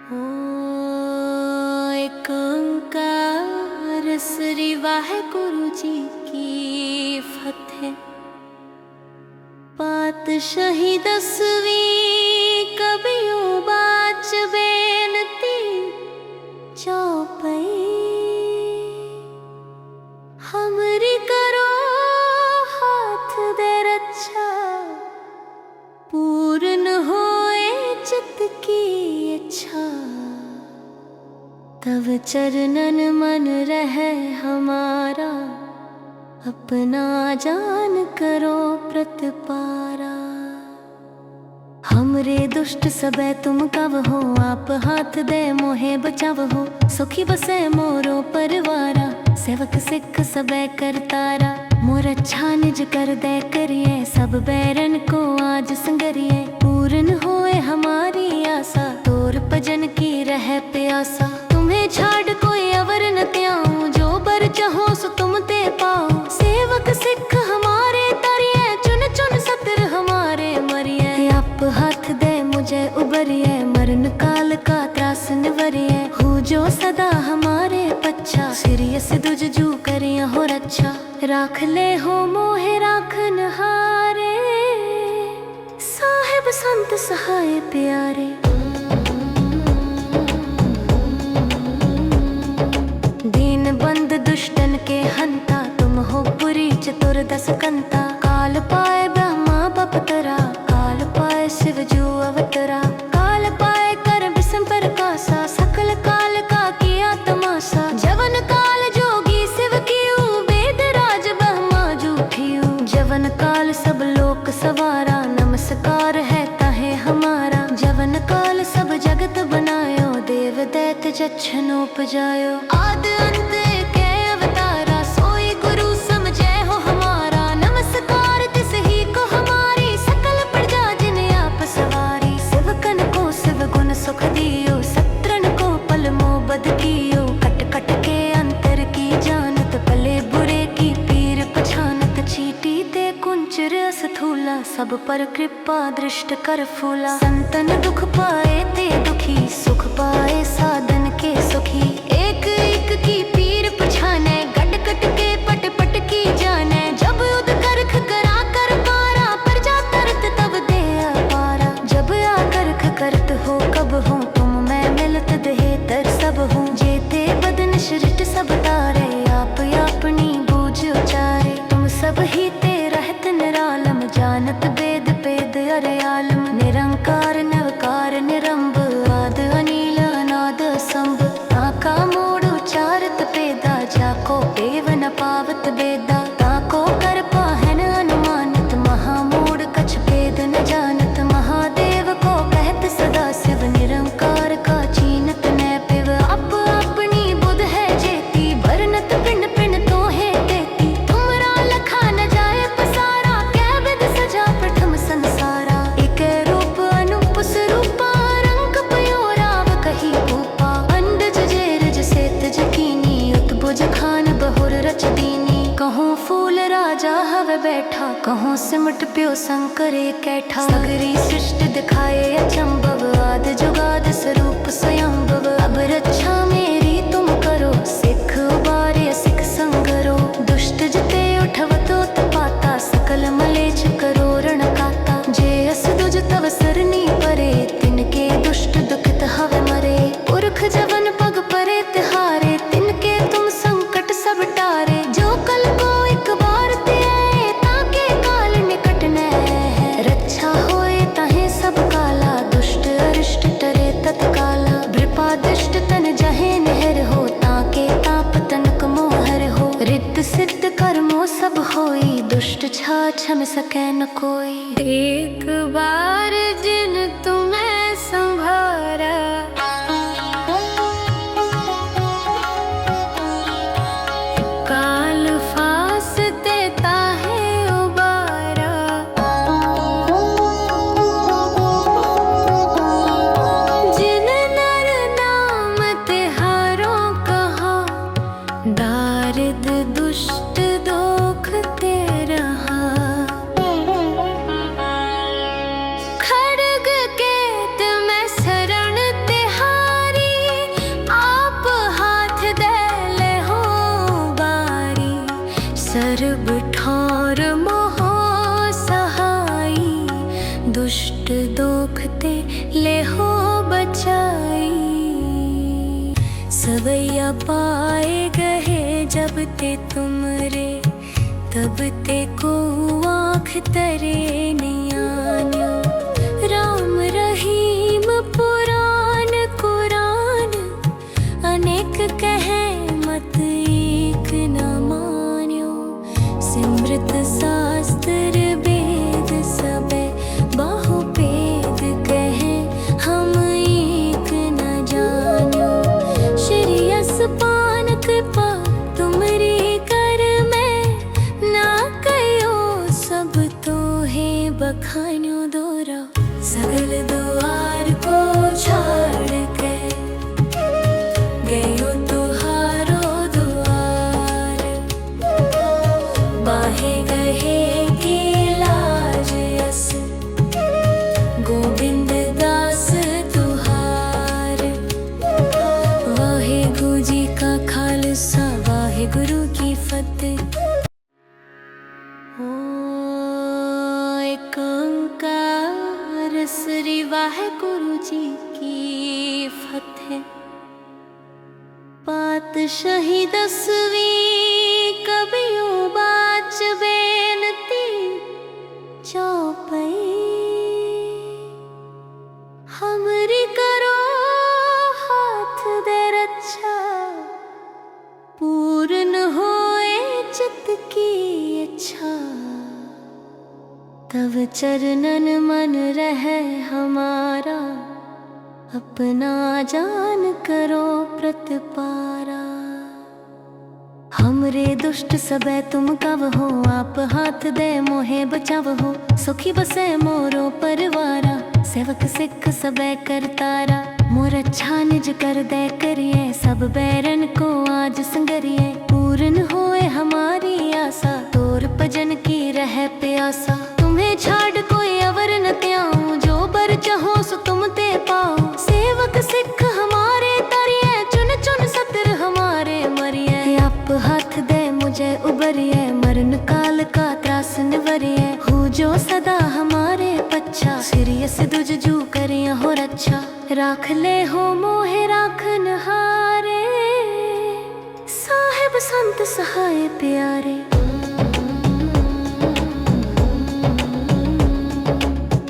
ਓ ਏਕ ਓਂਕਾਰ ਸ੍ਰੀ ਵਾਹਿਗੁਰੂ ਜੀ ਕੀ ਫਤਿਹ। ਪਾਤਸ਼ਾਹੀ ਦਸਵੀਂ ਕਬਿਓ ਬਾਚ ਬੇਨਤੀ ਚੌਪਈ। हमरी करो हाथ दे रक्षा, पूर्ण होए चित की इच्छा। तव चरणन मन रहे हमारा, अपना जान करो प्रतिपारा। हमरे दुष्ट सबे तुम कव हो, आप हाथ दे मोहे बचाव हो। सुखी बसे मोरो परवारा, सेवक सिख सबे करतारा। मोर अच्छा निज कर दे करिए, सब बैरन को आज संगरिए। पूर्ण होए हमारी आशा, तोर भजन की रह प्यासा। तुम्हें छाड़ कोई अवर न त्याऊं, जो बर चाहो सो तुम ते पाओ। सेवक सिख हमारे तरिए, चुन चुन सतर हमारे मरिए। आप हाथ दे मुझे उबरिए, मरण काल का त्रास निवरिए। हो जो सदा हमारे पच्छा, सिरियस दुज जू करिया हो रक्षा। राख ले हो मोहे राखन हारे, साहिब संत सहाय प्यारे। दीन बंद दुष्टन के हंता, तुम हो पुरी चतुर दस कंता। काल पाए ब्रह्मा बपतरा, काल पाए शिव जू अवतरा। काल पाए कर विषम प्रकाशा, सकल काल का किया तमाशा। जवन काल जोगी शिव कीऊ, वेद राज ब्रह्मा जूठियू। जवन काल सब लोक सवारा, नमस्कार है ताहे हमारा। जवन काल सब जगत बनायो, देव दैत जच्छन उपजायो। आद अंत के अवतारा, सोई गुरु समझे हो हमारा। नमस्कार तिस ही को हमारी, सकल प्रजा जिन आप सवारी। सिवकन को शिव गुण सुख दियो, सत्रन को पल मोबद कियो। कट कट के अंतर की जानत, भले बुरे की पीर पछानत। चीटी ते कुंचर स्थूला, सब पर कृपा दृष्ट कर फूला। संतन दुख पाए ते दुखी, सुख पाए साधन के सुखी। एक एक की पीर पछाने, गट गट के पट पट की जाने। जब उद करख करा कर पारा, प्रजा तरत तब दे अपारा। जब आकर्ख करत हो कब हो, तुम मैं मिलत दहे तर सब हूँ। जेते बदन सृष्ट सब तारे, आप अपनी बूझ उचारे। तुम सब ही ते रहत निरालम, जानत वेद पेद अरे आलम। निरंकार नवकार निरंब, आद अनील अनाद संभ। ताका मोड़ उचारत पेदा, जाको पेव न पावत बेदा। ताको कर पाहन अनुमानित, महामूढ़ कछ भेद न जानत। महादेव को कहत सदा शिव, निरंकार का चीनत न पिव। अप अपनी बुध है जेती, बरनत पिंड पिंड तो है देती। तुमरा लखा न जाए पसारा, कै विद सजा प्रथम संसारा। एक रूप अनूप स्वरूपा, रंग पयोराव कही भूपा। अंडज जेरज सेत जकीनी, उत्भुज खान बहुर रच दीनी। कहूँ फूल राजा हवे बैठा, कहूँ सिमट प्यो शंकर कैठा। सगरी सृष्टि दिखाए अचंभव, आद जुगाद स्वरूप स्वयंभव। अब रक्षा मेरी तुम करो, सिख उबारे सिख संगरो। दुष्ट जिते उठवतो तपाता, सकल मलेच्छ करो रण काता। जे अस दुज तव सरनी परे, तिनके दुष्ट दुखित हवे मरे। पुरख जवन पग परे तिहारे, तिनके तुम संकट सब टारे। जो कल को एक बार ते आए, ताके काल निकट न है। रक्षा होए ताहे सब काला, दुष्ट अरिष्ट टरे तत्काला। वृपादिष्ट तन जहे नहर हो, ताके ताप तनक मोहर हो। रिद्ध सिद्ध कर्मो सब होई, दुष्ट छा छम सकै न कोई। एक बार जिन तुम्हें संभारा, काल फासते ताहे उबारा। जिन नर नाम तिहारो कहा, दारिद दुष्ट दोख ते रहा। खड़ ले हो बचाई। सवैया पाए गए जब ते तुमरे, तब ते को आँख तरे नियान्यो। राम रहीम पुराण कुरान, अनेक कहे मत एक न मान्यो। सिमृत शास्त्र वेद सबे, बाहु भेद कहे हम एक न जान्यो। श्री यस पान कृपा तुमरी कर में, ना कयो सब तो है बखान्यो दोरा। सगल द्वार को छाड़ के गयो तुहारो द्वार। बाहे गहे की लाज यस, गोविंद दास तुहार। वाहेगुरु जी का खालसा, वाहेगुरु की फतेह। एक ओंकार श्री वाहेगुरु जी की फतेह। पातशाही 10वीं कबियों बाच बेनती चौपई। हमरी करो हाथ दे रक्षा, पूर्ण होए चित्त की इच्छा। तब चरणन मन रहे हमारा, अपना जान करो प्रतिपारा। हमरे दुष्ट सबे तुम कव हो, आप हाथ दे मोहे बचाव हो। सुखी बसे मोरो परिवारा, सेवक सिख सबे करतारा। मोर अच्छा निज कर दे करिए, सब बैरन को आज संगरिए। पूर्ण होए हमारी आशा, तोर भजन की रह प्यासा। तुम्हें छाड़ कोई अवर न त्याऊं, जो बर चाहो सो तुम ते पाओ। सेवक सिख हमारे तरिए, चुन चुन सतर हमारे मरिए। आप हाथ दे मुझे उबरिए, मरण काल का त्रास निवरिए। हो जो सदा हमारे पच्छा, सिरियस दुज जू करिए हो रक्षा। राख ले हो मोहे राखन हारे, साहेब संत सहाय प्यारे।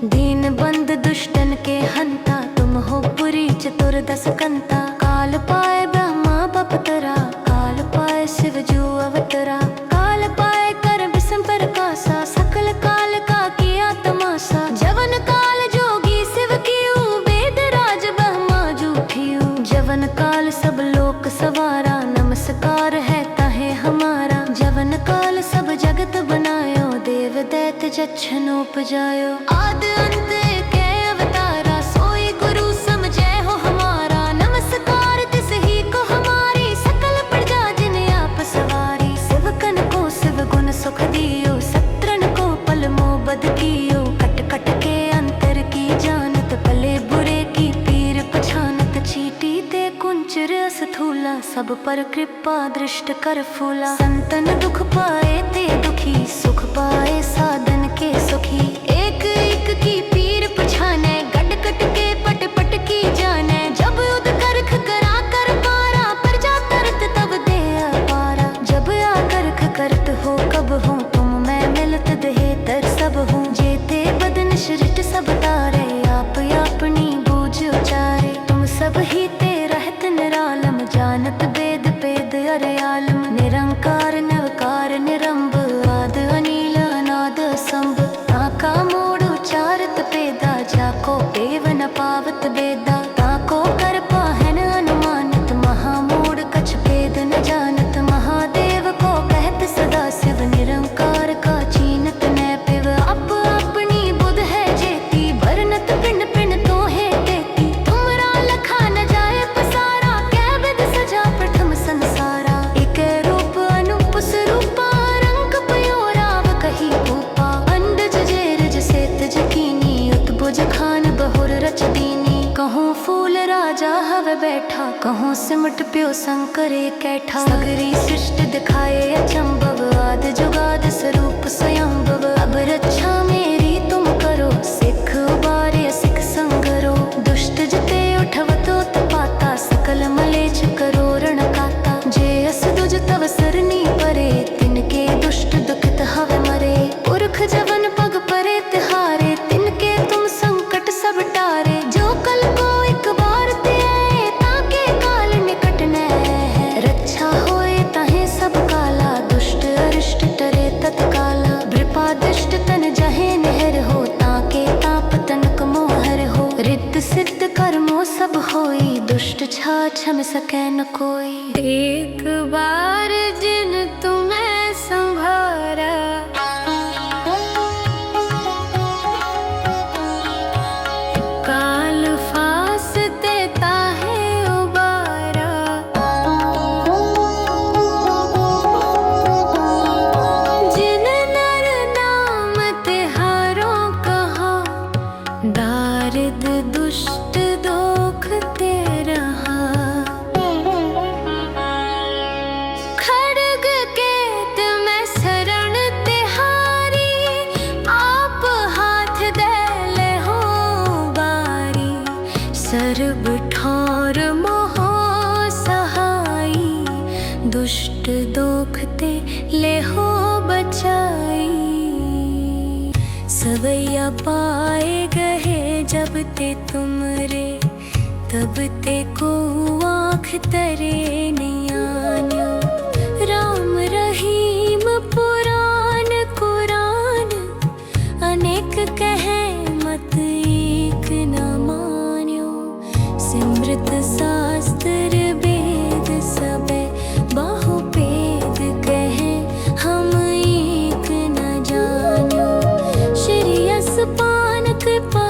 दीन बंद दुष्टन के हंता, तुम हो पुरी चतुर दस कंता। काल पाए ब्रह्मा बपतरा, काल पाए शिव जू अवतरा। काल पाए कर विषम प्रकाशा, सकल काल का किया तमाशा। जवन काल जोगी शिव कियो, वेद राज ब्रह्मा जू ठियो। जवन काल सब लोक सवारा, नमस्कार है ताहे हमारा। जवन काल सब जगत बनायो, देव दैत्य जच्छन उपजायो। आद अंत के अवतारा, सोई गुरु समझे हो हमारा। नमस्कार तिस ही को हमारी, सकल प्रजा जिन आप सवारी। शिवकन को शिव गुण सुख दियो, सत्रन को पल मोबद कियो। कट कट के अंतर की जानत, भले बुरे की पीर पछानत। चीटी ते कुंच रस थूला, सब पर कृपा दृष्ट कर फूला। संतन दुख पाए ते दुखी, सुख पाए साधन के सुखी। एक एक की पीर पछाने, गट गट के पट पट की जाने। जब उद करख करा कर पारा, प्रजा तरत तब दे अपारा। जब आकर्ख करत हो कब हो, तुम मैं मिलत दहे तर सब हूँ। जेते बदन सृष्ट सब तारे, आप अपनी बूझ उचारे। तुम सब ही ते रहत निरालम, जानत वेद पेद अरे आलम। निरंकार नवकार निरंब, आद अनिल अनाद संभ। ताका मोड़ उचारत पेदा, जाको पेव न पावत बेदा। ताको कर पाहन अनुमानित, महामूढ़ कछ भेद न जानत। महादेव को कहत सदा शिव, निरंकार का चीनत न पिव। अप अपनी बुध है जेती, बरनत पिंड पिंड तो है देती। तुमरा लखा न जाए पसारा, कै विध सजा प्रथम संसारा। एक रूप अनूप स्वरूपा, रंग पयोराव कही भूपा। अंडज जेरज सेत जकीनी, उत्बुज खान बहुर रच दीनी। कहूँ फूल राजा हव बैठा, कहूँ सिमट प्यो शंकरे कैठा। सगरी सृष्टि दिखाए अचंभव, आद जुगाद स्वरूप स्वयंभव। अब रक्षा मेरी तुम करो, सिख उबारे सिख संगरो। मो सब होई, दुष्ट छाछ हम सके न कोई। एक बार जिन तुम्हें संभारा, काल फास देता है उबारा। जिन नर नाम तिहारों कहा, दारिद दुष्ट दोखते रहा। खड्ग केत में शरण तिहारी, आप हाथ दे ले हो बारी। सर्ब ठौर मोहो सहाई, दुष्ट दोखते ले हो बचाई। सवैया पाए गहे जब ते तुमरे, तब ते को आँख तरे नियान्यो। राम रहीम पुराण कुरान, अनेक कहे मत एक न मान्यो। सिमृत शास्त्र वेद सबे, बाहु भेद कहे हम एक न जान्यो। श्री यस पान कृपा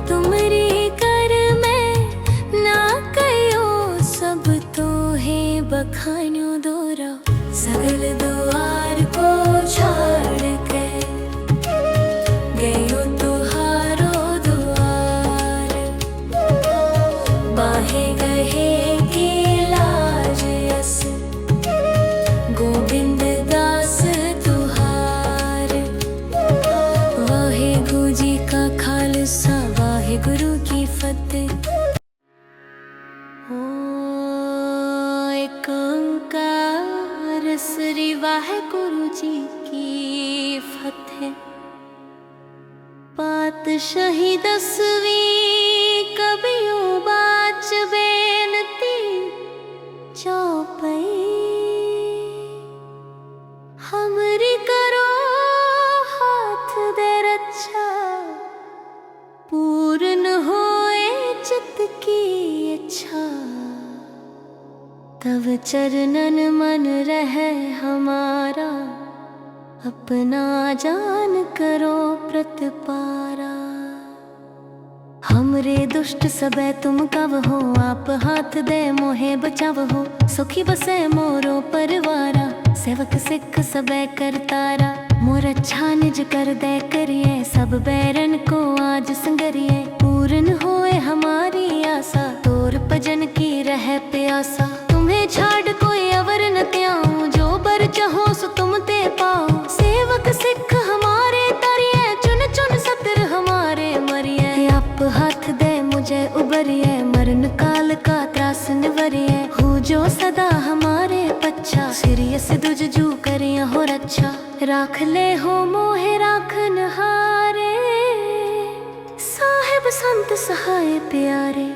तुमरी कर में, ना कयो सब तो है बखान्यो दोरा। सगल द्वार को छोड़ के गयो तुहारो द्वार। बाहे गहे की लाज यस, गोविंद दास तुहार। वाहे गुरु जी का खालसा, वाहे गुरु की फतेह। एक ओंकार श्री वाहेगुरु जी की फतेह। पातशाही दसवीं कबियों बाच बेनती चौपई। हमरी करो हाथ दे रक्षा, पूर्ण होए चित्त की इच्छा। तब चरणन मन रहे हमारा, अपना जान करो प्रतिपारा। हमरे दुष्ट सबे तुम कव हो, आप हाथ दे मोहे बचाव हो। सुखी बसे मोरो परवारा, सेवक सिख सबे करतारा। मोर अच्छा निज कर दे करिए, सब बैरन को आज संगरिए। पूर्ण होए हमारी आशा, तोर भजन की रह प्यासा। तुम्हें छाड़ कोई अवर न त्याऊं, जो बर चाहो सो तुम ते पाओ। सेवक सिख हमारे तरिए, चुन चुन सतर हमारे मरिए। आप हाथ दे मुझे उबरिए, मरण काल का त्रास निवरिए। हो जो सदा हमारे पच्छा, सिरियस दुज जू करिया हो रक्षा। राख ले हो मोहे राखन हारे, साहेब संत सहाय प्यारे।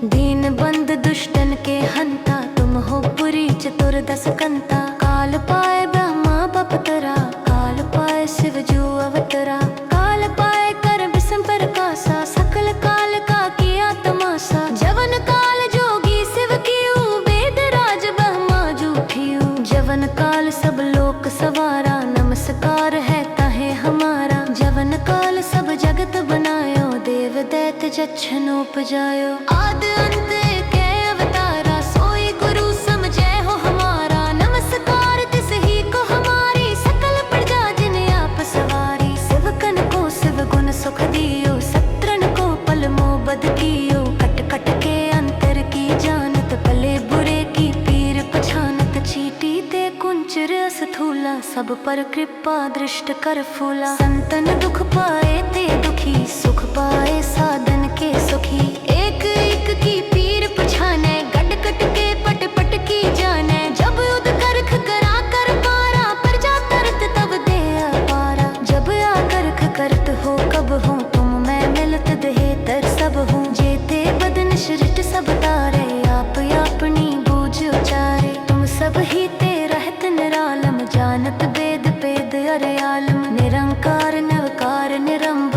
दीन बंद दुष्टन के हंता, तुम हो पुरी चतुर दस कंता। काल पाए ब्रह्मा बपतरा, काल पाए शिव जू अवतरा। काल पाए कर विषम प्रकाशा, सकल काल का किया तमाशा। जवन काल जोगी शिव कियो, वेद राज ब्रह्मा जूठियो। जवन काल सब लोक सवारा, नमस्कार है ताहे हमारा। जवन काल सब जगत बनायो, देव दैत जच्छन उपजायो। आद अंत के अवतारा, सोई गुरु समझे हो हमारा। नमस्कार तिस ही को हमारी, सकल प्रजा जिन आप सवारी। शिवकन को शिव गुण सुख दियो, सत्रन को पल मो बद कियो। कट कट के अंतर की जानत, भले बुरे की पीर पछानत। चीटी ते कुंचर स्थूला, सब पर कृपा दृष्ट कर फूला। संतन दुख पाए ते दुखी, सुख पाए साधन के सुखी। एक एक की पीर पछाने, गट कट के पट पट की जाने। जब युद्ध करख करा कर पारा, प्रजा तरत तब दे अपारा। जब आकर्ख करत हो कब हो, तुम मैं मिलत दहे तर सब हूँ। जेते बदन सृष्ट सब तारे, आप अपनी बूझ उचारे। तुम सब ही ते रहत निरालम, जानत वेद पेद अरे आलम। निरंकार नवकार निरंब,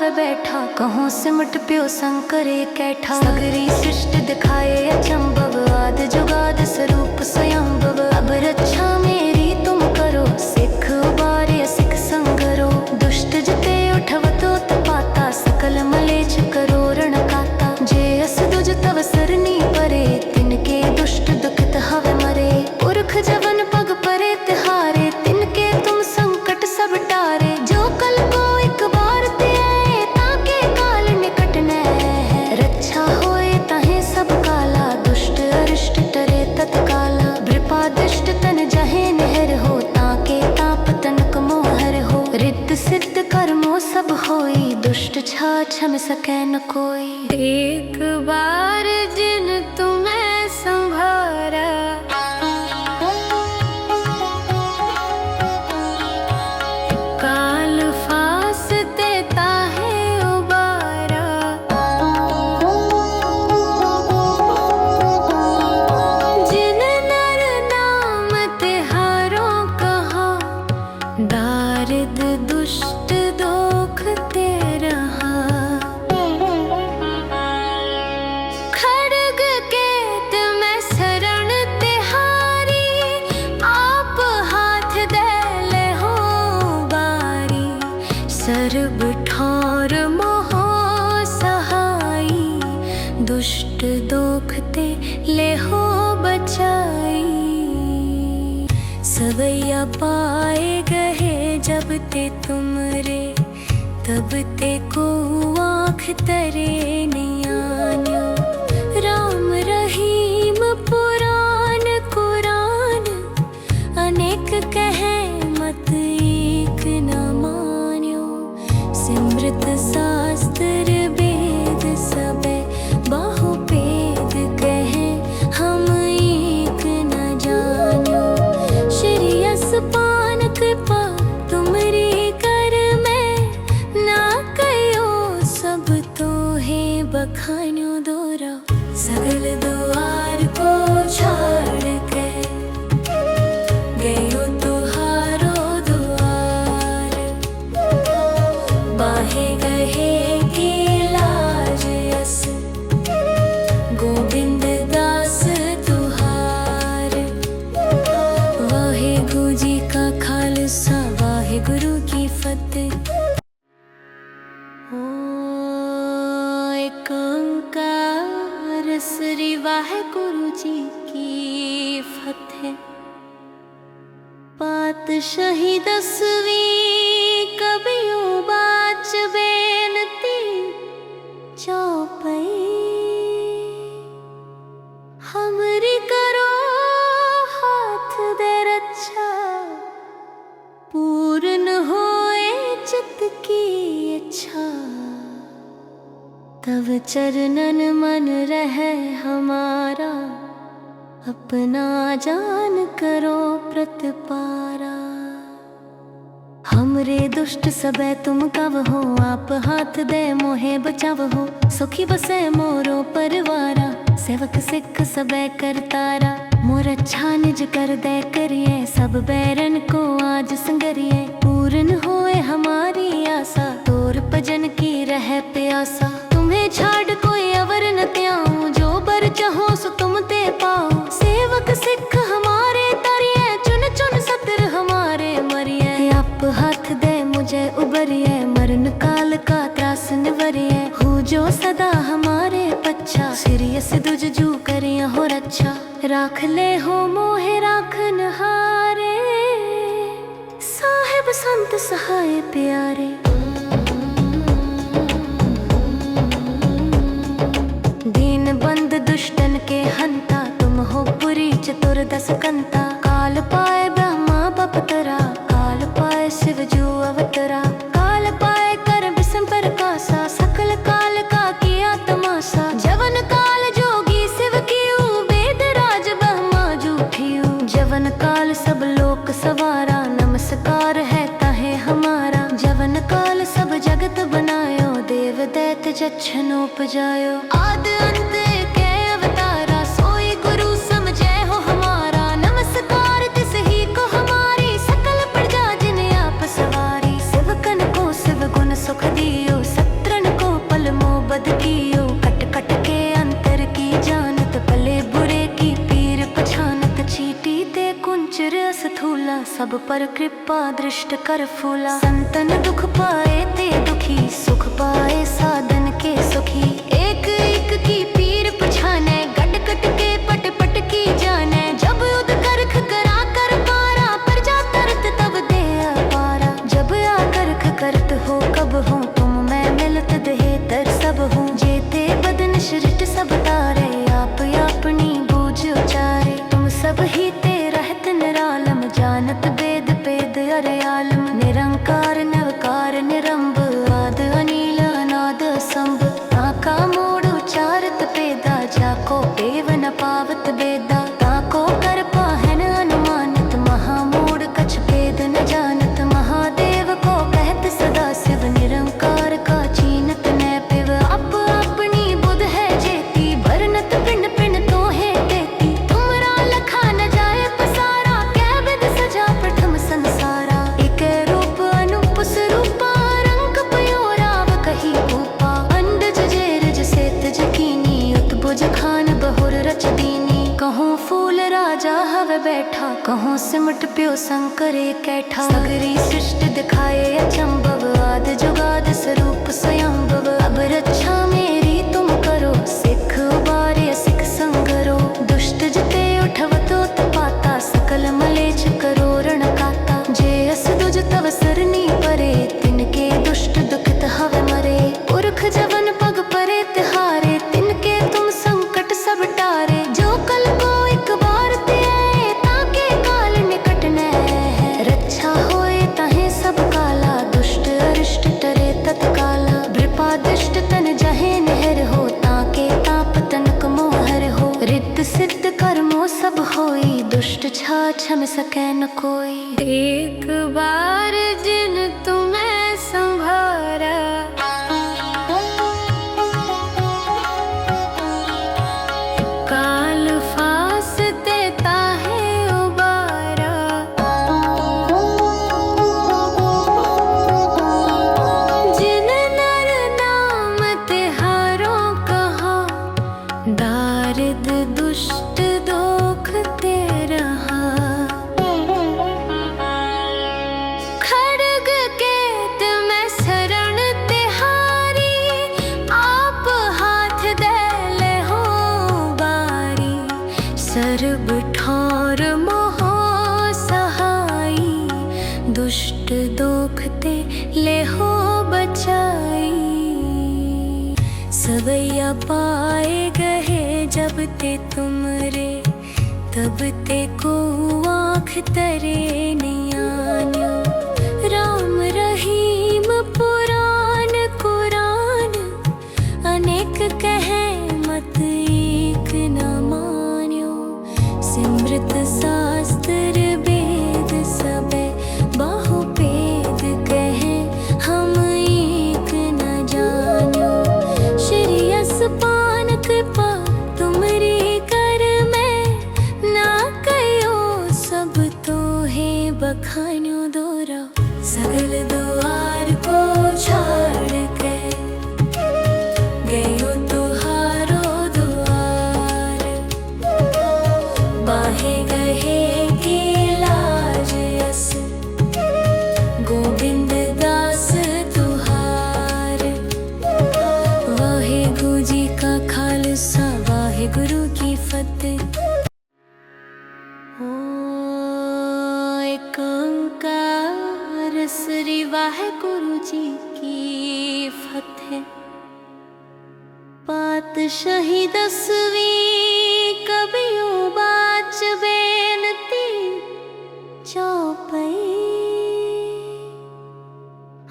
छावे बैठा, कहों सिमट प्यो संकरे कैठा। सगरी सृष्टि दिखाए अचंभव, आद जुगाद स्वरूप स्वयंभव। अब रक्षा मेरी तुम करो, सिख उबारे सिख संगरो। दुष्ट जिते उठव तो तपाता, सकल मलेच्छ करो रण काता। जे अस दुज तव सरनी परे, तिनके दुष्ट दुखित हवे मरे। पुरख जवन पग परे तिहारे, तिनके तुम संकट सब टारे। जो कल को एक बार ते आए, ताके काल निकट न है। रक्षा होए ताहे सब काला, दुष्ट अरिष्ट टरे तत्काला। वृपादिष्ट तन जहे नहर हो, ताके ताप तनक मोहर हो। रिद्ध सिद्ध कर्मो सब होई, दुष्ट छाछ में सकै न कोई। एक बार जिन तुम्हें संभारा, काल फासते ताहे उबारा। जिन नर नाम तिहारो कहा, दारिद दुष्ट दोखते रहा। खड्ग केत में शरण तिहारी, आप हाथ दे ले हो बारी। सर्ब ठौर मोहो सहाई, दुष्ट दोखते ले हो बचाई। सवैया पाए गहे जब ते तुमरे, तब ते को आँख तरे नियान्यो। राम रहीम पुराण कुरान, अनेक कहे मत एक न मान्यो। सिमृत शास्त्र वेद सबे, बाहु भेद कहे हम एक न जान्यो। श्री असपान कृपा तुमरी कर में, ना कयो सब तो है बखान्यो दोरा। सगल द्वार को छोड़ के, गयो तुहारो द्वार। बाहे गहे की लाज यस, गोविंद दास तुहार। वाहे गुरु जी का खालसा, वाहे गुरु की फतेह। एक ओंकार श्री वाहेगुरु जी की फतेह। पातशाही 10वीं कबियों बाच बेनती चौपई। हमरी करो हाथ दे रक्षा, पूर्ण होए चित्त की इच्छा। तब चरणन मन रहे हमारा, अपना जान करो प्रतिपारा। हमरे दुष्ट सबे तुम कव हो, आप हाथ दे मोहे बचाव हो। सुखी बसे मोरो परवारा, सेवक सिख सबे करतारा। मोर अच्छा निज कर दे करिए, सब बैरन को आज संगरिए। पूर्ण होए हमारी आशा, तोर भजन की रह प्यासा। तुम्हें छाड़ कोई अवर न त्याऊं, जो बर चाहो सो तुम ते पाओ। सेवक सिख हमारे तरिए, चुन चुन सतर हमारे मरिए। आप हाथ दे मुझे उबरिए, मरण काल का त्रास निवरिए। हो जो सदा हमारे पच्छा, सिरियस दुज जू करिया हो रक्षा। राख ले हो मोहे राखन हारे, साहिब संत सहाय प्यारे। दीन बंद दुष्टन के हंता, तुम हो पुरी चतुर दस कंता। काल पाए ब्रह्मा बपतरा, काल पाए शिव जू अवतरा। काल पाए कर विषम प्रकाशा, सकल काल का किया तमाशा। जवन काल जोगी शिव कियो, वेद राज ब्रह्मा जूठियो। जवन काल सब लोक सवारा, नमस्कार है ताहे हमारा। जवन काल सब जगत बनायो, देव दैत जच्छन उपजायो। आद अंत के अवतारा, सोई गुरु समझे हो हमारा। नमस्कार तिस ही को हमारी, सकल प्रजा जिन आप सवारी। शिव कन को शिव गुण सुख दियो, सत्य सब पर कृपा दृष्ट कर फूला। संतन दुख पाए ते दुखी, सुख पाए साधन के सुखी। एक एक की पीर पुछाने, गट गट के पट पट की जाने। जब युद्ध करख करा कर पारा, प्रजा तरत तब दे अपारा। जब आ करख करत हो कब हो, तुम मैं मिलत देह तर सब हूँ। जेते बदन सृष्ट सब तारे, आप अपनी बूझ उचारे। तुम सब ही ते रहत निरालम, जानत वेद पेद अरे आलम। निरंकार नवकार निरंब, आद अनील अनाद असंभ। ताका मोड़ उचारत पेदा, जाको पेव न पावत बेदा। ताको कर पाहन अनुमानित, महामूढ़ कछ भेद न जानत। महादेव को कहत सदा शिव, निरंकार का चीनत न पिव। अप अपनी बुध है जेती, भरनत पिंड पिंड तो है देती। तुमरा लखा न जाए पसारा, कै विध सजा प्रथम संसारा। एक रूप अनूप स्वरूपा, रंग पयोराव कही भूपा। अंडज जेरज सेत जकीनी, उत्भुज खान बहुर रच दीनी। कहूँ फूल राजा हवे बैठा, कहूँ सिमट प्यो शंकर कैठा। सगरी सृष्टि दिखाए अचंभव, आद जुगाद स्वरूप स्वयंभव। अब रक्षा मेरी तुम करो, सिख उबारे सिख संगरो। दुष्ट जिते उठवतो तपाता, सकल मलेच्छ करो रण काता। जे अस दुज तव सरनी परे, तिनके दुष्ट दुखित हवे मरे। पुरख जवन पग परे तिहारे, तिनके तुम संकट सब टारे। जो कल को एक बार ते आए, ताके काल निकट न है। रक्षा होए तहे सब काला, दुष्ट अरिष्ट टरे तत्काला। नृपादिष्ट तन जहे नहर हो, ताके ताप तनक मोहर हो। रिद्ध सिद्ध कर्मो सब होई, दुष्ट छाछ हम सकै न कोई। एक बार जिन तुम्हें संभारा, काल फास देता है उबारा। जिन नर नाम तिहारो कहा, दारिद दुष्ट दोख ते रहा। खड्ग केत में शरण तिहारी, आप हाथ दे ले हो बारी। सर्ब ठौर मोह सहाई, दुष्ट दोखते ले हो बचाई। सवैया पाए गए जब ते तुमरे, तब ते को आँख तरे नियान्यो। राम रहीम पुराण कुरान, अनेक कहे मत एक न मान्यो। सिमृत शास्त्र वेद सबे, बाहुपेद कहे हम एक न जान्यो। श्री यस पान कृपा तुमरी कर में, ना कयो सब तो है बखान्यो दोरा। सगल द्वार को छाड़ के, गयो तुहारो द्वार। बाहे गहे की लाज यस, गोविंद दास तुहार। वाहेगुरु जी का खालसा, वाहेगुरु की फतेह। एक ओंकार श्री वाहेगुरु जी की फतेह। पातशाही 10वीं कबियों बाच बेनती चौपई।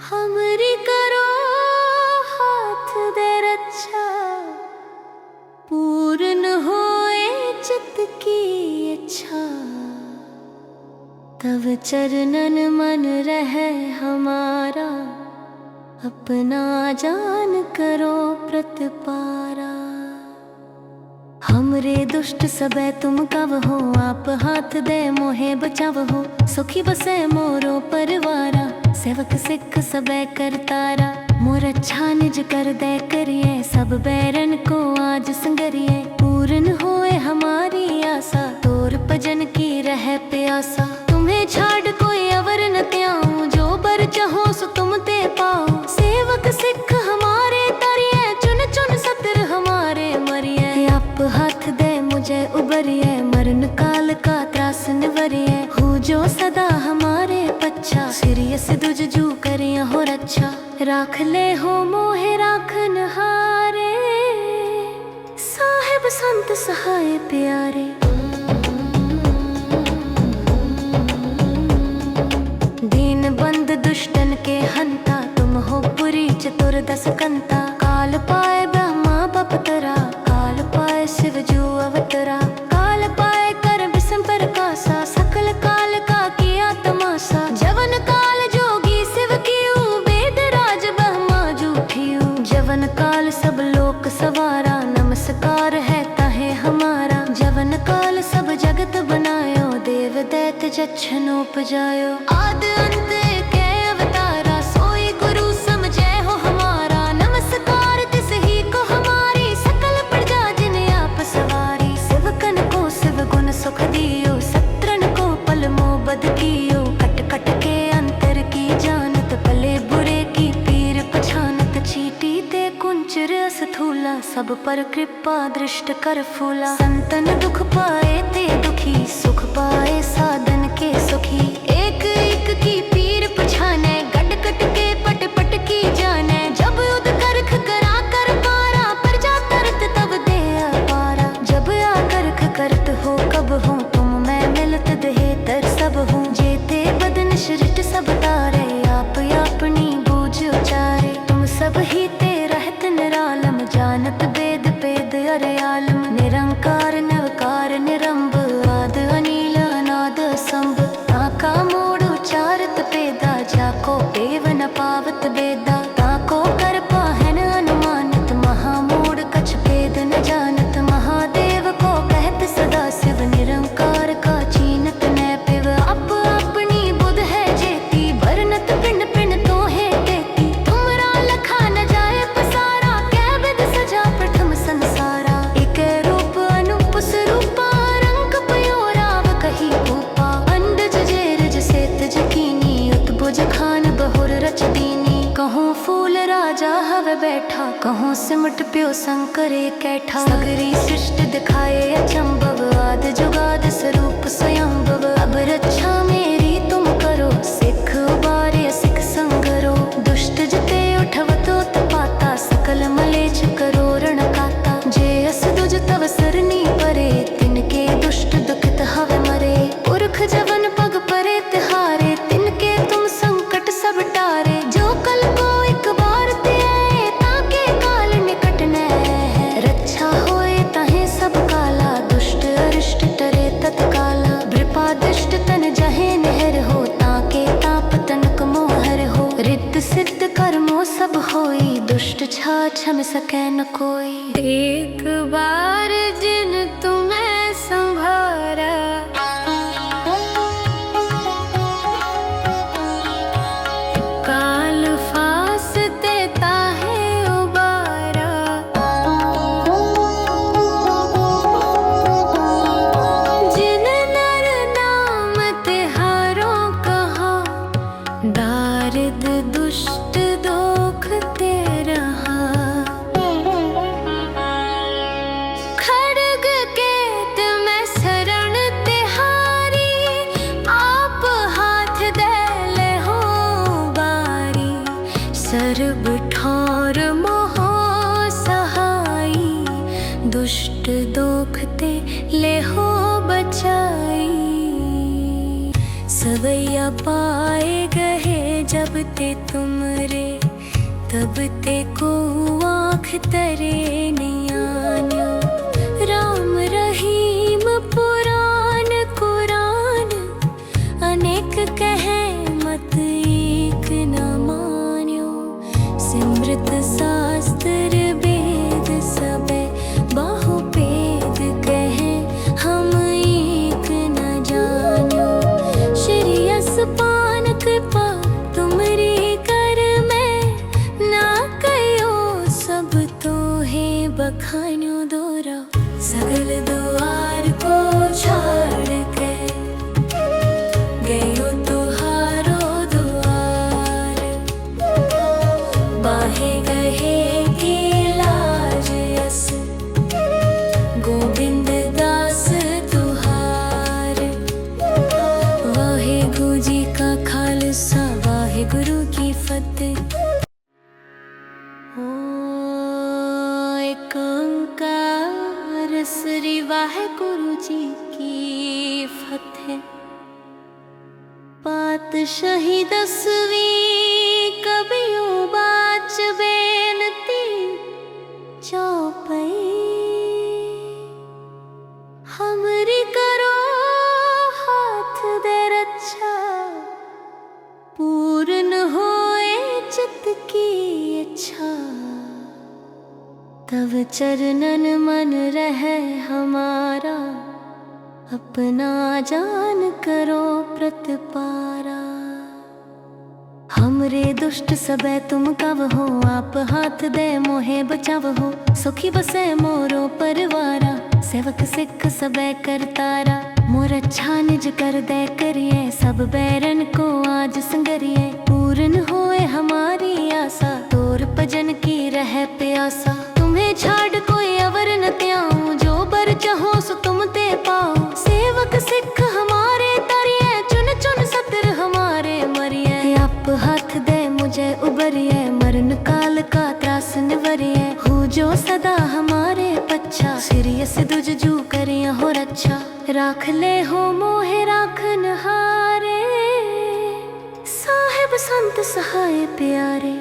हमरी करो हाथ दे रक्षा, पूर्ण होए चित की इच्छा। तब चरणन मन रहे हमारा, अपना जान करो प्रतिपारा। हमरे दुष्ट सबे तुम कब हो, आप हाथ दे मोहे बचाव हो। सुखी बसे मोरो परवारा, सेवक सिख सबे करतारा। मोर अच्छा निज कर दे करिए, सब बैरन को आज संगरिए। पूर्ण होए हमारी आशा, तोर भजन की रह प्यासा। तुम्हें छाड़ बच्चा सीरियस दुज जू करिया हो रच्छा राख ले हो मोहे राखन हारे साहेब संत सहाय प्यारे। दीन बंद दुष्टन के हंता तुम हो पुरी चतुर दस कंता काल पाए ब्रह्मा बपतरा काल पाए शिव जू अवतरा काल पाए कर विषम प्रकाशा सकल काल का किया तमाशा जवन काल जोगी शिव कियो वेद राज ब्रह्मा जूठियो जवन काल सब लोक सवारा नमस्कार है ताहे हमारा जवन काल सब जगत बनायो देव दैत जच्छन उपजायो आद अंत के अवतारा सोई गुरु समझे हो हमारा नमस्कार तिस ही को हमारी सकल प्रजा जिन आप सवारी शिवकन को शिव गुण सुख दियो सत्रन को पल मोबद कियो कट कट के अंतर की जानत भले बुरे की पीर पछानत चीटी ते कुंचर अस्थूला सब पर कृपा दृष्ट कर फूला संतन दुख पाए ते दुखी सुख पाए साधन के सुखी एक एक की पीर पछाने गट गट के पट पट की जाने जब उद करख करा कर पारा प्रजा तरत तब दे पारा जब आ करख करत हो कब हो तुम मैं मिलत दहे तर सब हूँ जेते बदन शरिट सब तारे आप अपनी बूझ उचारे तुम सब ही ते रहत निरालम जानत वेद पेद अरयालम निरंकार नवकार निरंब आद अनिल अनाद संभ ताका मोड़ उचारत पेदा जाको देव न पावत बेदा ताको कर पाहन अनुमानित महामूढ़ कछ भेद न जानत महादेव को कहत सदा शिव निरंकार का चीनत न पिव अप अपनी बुध है जेती भरनत पिंड पिंड तो है देती तुमरा लखा न जाए पसारा कै विद सजा प्रथम संसारा एक रूप अनूप स्वरूपा रंग पयोराव कही भूपा अंडज जेरज सेत जकीनी उत्भुज खान बहुर रच दीनी कहूँ फूल राजा हवे बैठा कहूँ सिमट प्यो शंकरे कैठा सगरी सृष्टि दिखाए अचंभव आद जुगाद स्वरूप स्वयंभव अब रक्षा मेरी तुम करो सिख उबारे सिख संगरो दुष्ट जते उठवतो तपाता सकल मलेच करो रण काता जे अस दुज तव सरनी परे तिनके दुष्ट दुखित हवे मरे पुरख जवन पग परे तिहारे तिनके तुम संकट सब टारे जो कल को एक बार ते आए ताके काल निकट न है रक्षा होए ताहे सब काला दुष्ट अरिष्ट टरे तत्काला कृपा दुष्ट तन जहे नहर हो ताके ताप तनक मोहर हो रिद्ध सिद्ध कर्मो सब होई दुष्ट छा छम सकै न कोई एक बार जिन तुम्हें संभारा काल फास देता है उबारा जिन नर नाम तिहारों कहा दारिद दुष्ट दोख ते रहा खड्ग केत में शरण तिहारी आप हाथ दे ले हो बारी सर्ब ठौर मोहो सहाई दुष्ट दोख ते ले हो बचाई सवैया पाए गए जब ते तुमरे तब ते को आँख तरे नियान्यो राम रहीम पुराण कुरान अनेक कहे मत एक न मान्यो सिमृत शास्त्र वेद सबे बाहु भेद कहे हम एक न जान्यो श्री असपान कृपा तुमरी कर में ना कयो सब तो है बखान्यो दोरा सगल दुआ है। पातशाही 10वीं कबियों बाच बेनती चौपई हमरी करो हाथ दे रक्षा पूर्ण होए चित की इच्छा। तब चरणन मन रहे हमारा अपना जान करो प्रतिपारा। हमरे दुष्ट सबे तुम कब हो आप हाथ दे मोहे बचाव हो। सुखी बसे मोरो परिवारा सेवक सिख सबे करतारा। मोर अच्छा निज कर दे करिए सब बैरन को आज संगरिए। पूर्ण होए हमारी आशा तोर भजन की रह प्यासा। तुम्हें छाड़ कोई अवर न त्याऊं जो बर चाहो सो तुम ते पाओ। सेवक सिख हमारे तरिए चुन चुन सतर हमारे मरिए। आप हाथ दे मुझे उबरिए मरण काल का त्रास निवरिए। हो जो सदा हमारे पच्छा सिरियस दुज जू करिए हो रक्षा। राख ले हो मोहे राखन हारे साहेब संत सहाय प्यारे।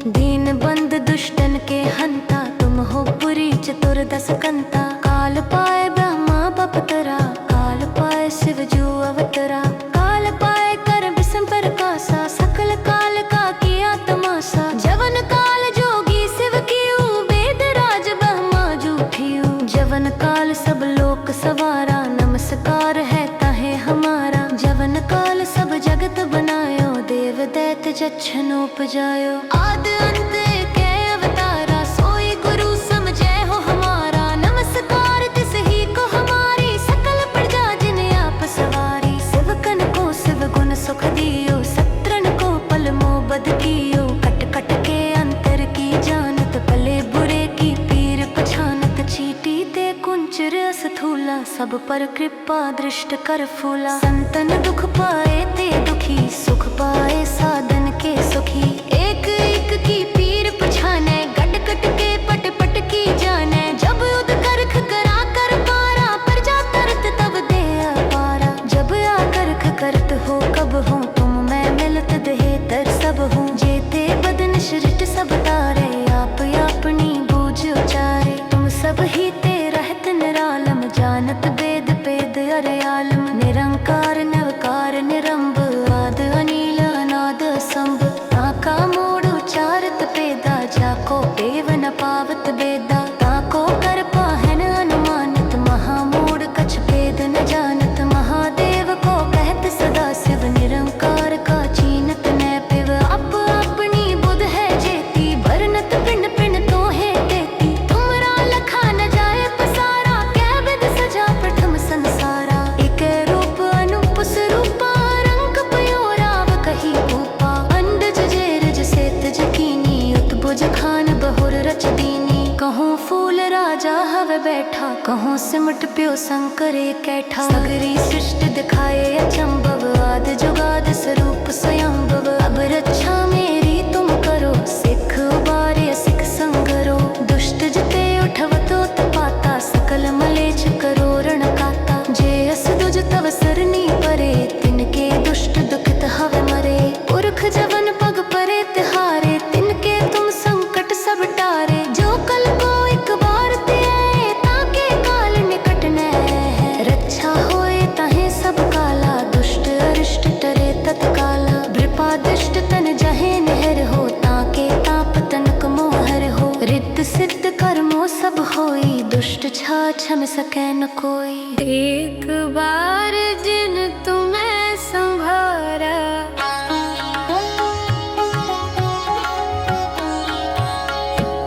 दीन बंद दुष्टन के हंता तुम हो पुरी चतुर दस कंता। काल पाए ब्रह्मा बपतरा काल पाए शिव जू अवतरा। काल पाए कर विषम प्रकाशा सकल काल का किया तमाशा। जवन काल जोगी शिव कियो वेद राज ब्रह्मा जूठियो। जवन काल सब लोक सवारा नमस्कार है ताहे हमारा। जवन काल सब जगत बनायो देव दैत जच्छन उपजायो। आद अंत के अवतारा सोई गुरु समझे हो हमारा। नमस्कार तिस ही को हमारी सकल प्रजा जिन आप सवारी। शिवकन को शिव गुण सुख दियो सत्रन को पल मोबद कियो। कट कट के अंतर की जानत भले बुरे की पीर पछानत। चीटी ते कुंचर अस्थूला सब पर कृपा दृष्ट कर फूला। संतन दुख पाए ते दुखी सुख पाए साधन के सुखी। एक एक की पीर पछाने गट गट के पट पट की जाने। जब उद करख करा कर पारा प्रजा तरत तब दे अपारा। जब आकर्ख करत हो कब हो तुम मैं मिलत दहे तर सब हूँ। जेते बदन सृष्ट सब तारे आप अपनी बूझ उचारे। तुम सब ही ते रहत निरालम जानत वेद पेद अरे आलम। निरंकार नवकार निरंब आद अनिल अनाद संभ। ताका मोड़ उचारत पेदा जाको पेव न पावत बेदा। ताको कर पाहन अनुमानित महामूढ़ कछ भेद न जानत। महादेव को कहत सदा शिव निरंकार का चीनत न पिव। अप अपनी बुध है जेती बरनत पिंड पिंड तो है देती। तुमरा लखा न जाए पसारा कै विद सजा प्रथम संसारा। एक रूप अनूप स्वरूपा रंग पयोराव कही भूपा। अंडज जेरज सेत जकीनी उत्भुज खान बहुर रच दीनी। कहूँ फूल राजा हवे बैठा कहूँ सिमट प्यो शंकर कैठा। सगरी सृष्टि दिखाए अचंभव आद जुगाद स्वरूप स्वयंभव। अब रक्षा मेरी तुम करो सिख उबारे सिख संगरो। दुष्ट जिते उठवतो तपाता सकल मलेच्छ करो रण काता। जे अस दुज तव सरनी परे तिनके दुष्ट दुखित हवे मरे। पुरख जवन पग परे तिहारे तिनके तुम संकट सब टारे। जो कल को एक बार ते आए ताके काल निकट न है। रक्षा होए ताहे सब काला दुष्ट अरिष्ट टरे तत्काला। वृपादिष्ट तन जहे नहर हो ताके ताप तनक मोहर हो। रिद्ध सिद्ध कर्मो सब होई दुष्ट छा छम सकै न कोई। एक बार जिन तुम्हें संभारा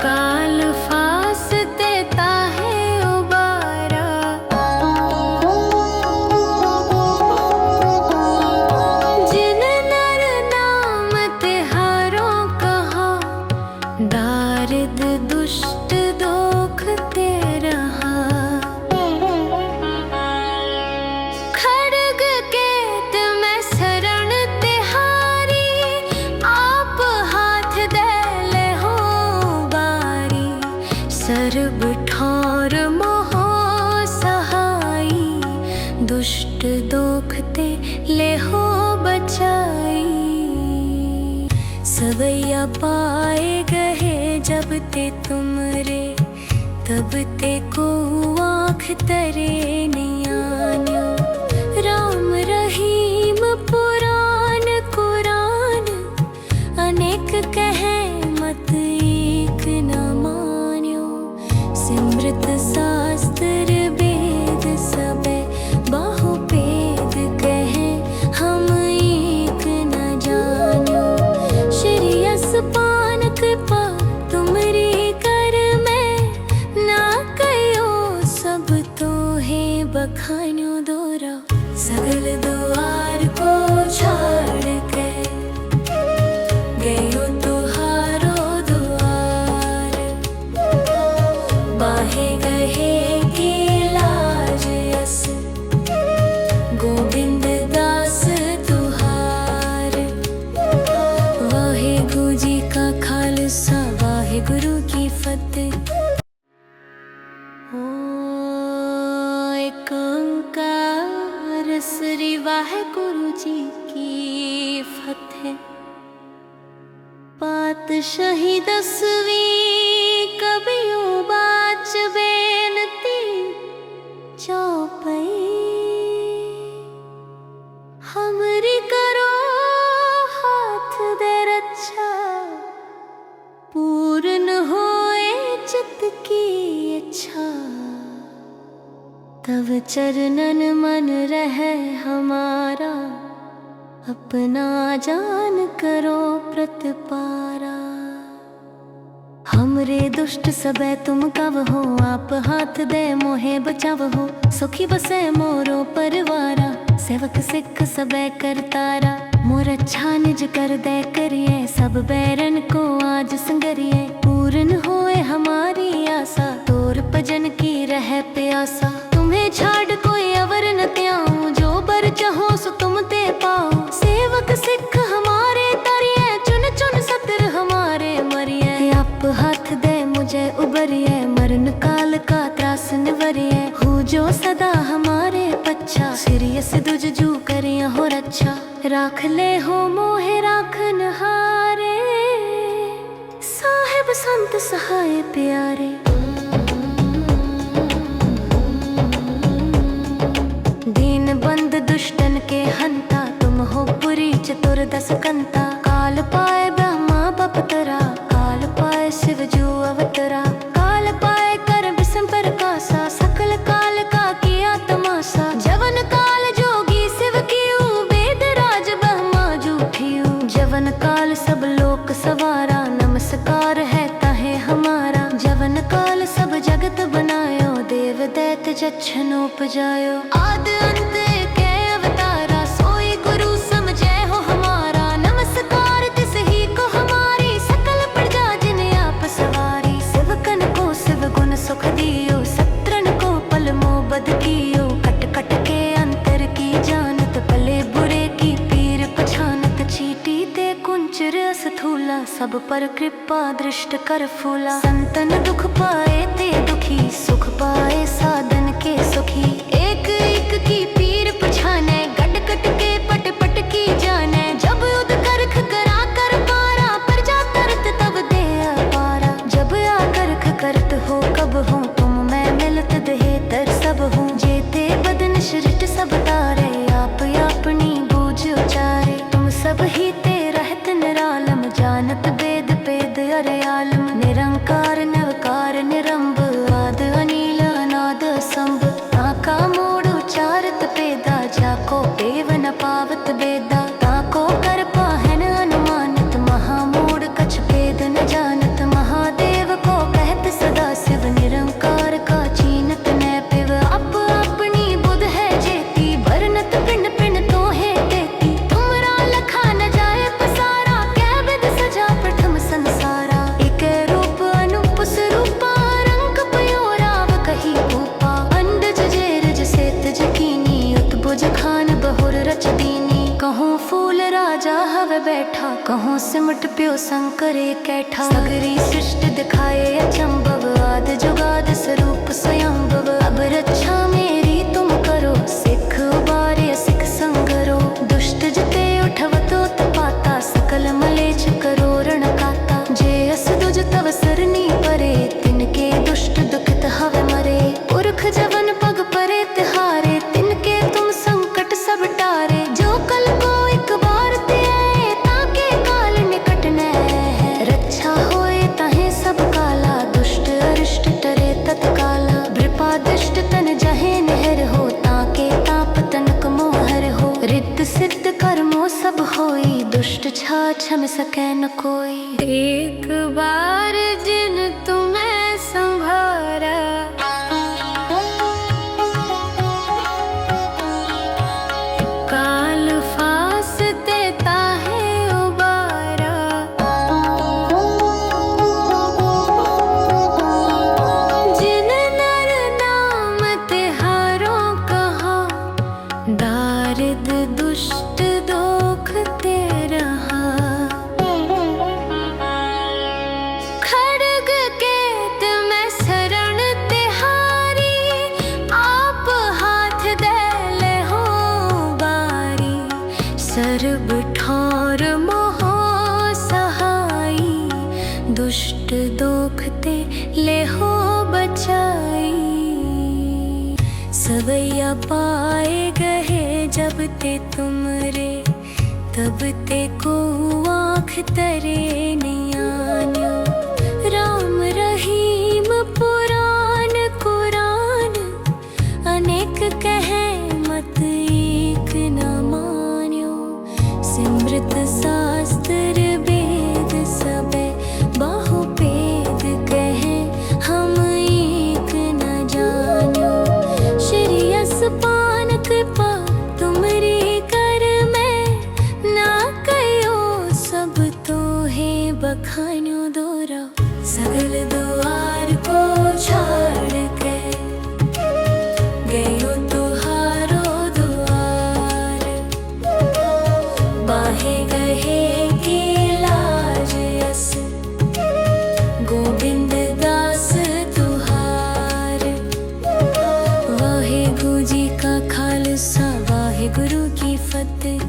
काल फासते ताहे उबारा। जिन नर नाम तिहारो कहा दारिद दुष्ट दोख ते रहा। खड्ग के ले हो बचाई। सवैया पाए गए जब ते तुमरे, तब ते को आँख तरे नियान्यो। राम रहीम पुराण कुरान, अनेक कहे मत एक न मान्यो। सिमृत शास्त्र वेद सबे, बाहु भेद कहे हम एक न जान्यो। श्री यस पान कृपा तुमरी कर में, ना कयो सब तो है बखान्यो दोरा। सगल द्वार को छाड़ के गयो तुहारो द्वार। बाहे गहे की लाज यस, गोविंद दास तुहार। वाहेगुरु जी का खालसा, वाहेगुरु की फतेह। एक ओंकार श्री वाहेगुरु जी की फतेह। पातशाही 10वीं कबियों बाच बेनती चौपई। हमरी करो हाथ दे रक्षा, पूर्ण होए चित्त की इच्छा। तब चरणन मन रहे हमारा, अपना जान करो प्रतिपारा। हमरे दुष्ट सबे तुम कव हो, आप हाथ दे मोहे बचाव हो। सुखी बसे मोरो परिवारा, सेवक सिख सबे करतारा। मोर अच्छा निज कर दे करिए, सब बैरन को आज संगरिए। पूर्ण होए हमारी आशा, तोर भजन की रह प्यासा। तुम्हें छाड़ कोई अवर न त्याऊं, जो बर चाहो सो तुम ते पाओ। सेवक सिख हमारे तरिए, चुन चुन सतर हमारे मरिए। आप हाथ दे मुझे उबरिए, मरण काल का त्रास निवरिए। हो जो सदा हमारे पच्छा, सिरियस दुज जू करिया हो रक्षा। राख ले हो मोहे राखन हारे, साहेब संत सहाय प्यारे। दीन बंद दुष्टन के हंता, तुम हो पुरी चतुर दस कंता। काल पाए ब्रह्मा बपतरा, काल पाए शिव जू अवतरा। काल पाए कर विषम प्रकाशा, सकल काल का किया तमाशा। जवन काल जोगी शिव कियो, वेद राज ब्रह्मा जू ठियो। जवन काल सब लोक सवारा, नमस्कार है ताहे हमारा। जवन काल सब जगत बनायो, देव दैत जच्छन उपजायो। आद अंत के अवतारा, सोई गुरु समझे हो हमारा। नमस्कार तिस ही को हमारी, सकल प्रजा जिन आप सवारी। शिवकन को शिव गुण सुख दियो, सत्रन को पल मोबद कियो। कट कट के अंतर की जानत, भले बुरे की पीर पछानत। चीटी ते कुंच रस थूला, सब पर कृपा दृष्ट कर फूला। संतन दुख पाए ते दुखी, सुख पाए साधन के सुखी। एक एक की पीर पछाने, गट गट के पट पट की जाने। जब उद करख करा कर पारा, प्रजा तरत तब दे अपारा। जब आकर्ख करत हो कब हो, तुम मैं मिलत दहे तर सब हूँ। जेते बदन सृष्ट सब तारे, आप अपनी बूझ उचारे। तुम सब ही ते रहत निरालम, जानत वेद पेद अरे आलम। निरंकार नवकार निरंब, आद अनील अनाद संभ। ताका मोड़ उचारत पेदा, जाको पेव न पावत बेदा। ताको कर पाहन अनुमानित, महामूढ़ कछ भेद न जानत। महादेव को कहत सदा शिव, निरंकार का चीनत न पिव। अप अपनी बुध है जेती, बरनत पिंड पिंड तो है देती। तुमरा लखा न जाए पसारा, कै विध सजा प्रथम संसारा। एक रूप अनूप स्वरूपा, रंग पयोराव कही भूपा। अंडज जेरज सेत जकीनी, उत्बुज खान बहुर रच दीनी। कहूँ फूल राजा हव बैठा, कहूँ सिमट प्यो शंकरे कैठा। सगरी सृष्टि दिखाए अचंभव, आद जुगाद स्वरूप स्वयंभव। अब रक्षा मेरी तुम करो, सिख उबारे सिख संगरो। क्षम सके न कोई। एक बार जिन तुम्हें संभारा, काल फास देता है उबारा। जिन नर नाम तिहारों कहा, दारिद दुष्ट दोखते रहा। खड्ग केत में शरण तिहारी, आप हाथ दे ले हो बारी। सर्ब ठौर मोहो सहाई, दुष्ट दोखते ले हो बचाई। सवैया पाए गहे जब ते तुमरे, तब ते को आँख तरे नियान्यो। राम रहीम पुराण कुरान, अनेक कहे मत एक न मान्यो। सिमृत शास्त्र वेद सबे, बाहु भेद कहे हम एक न जान्यो। श्री असपान कृपा तुमरी कर में, ना कयो सब तो है बखान्यो दोरा। सगल द्वार को छाड़ के गयो तुहारो द्वार। बाहे गहे की लाज यस, गोविंद दास तुहार। वाहे गुरु जी का खालसा, वाहे गुरु की फतेह।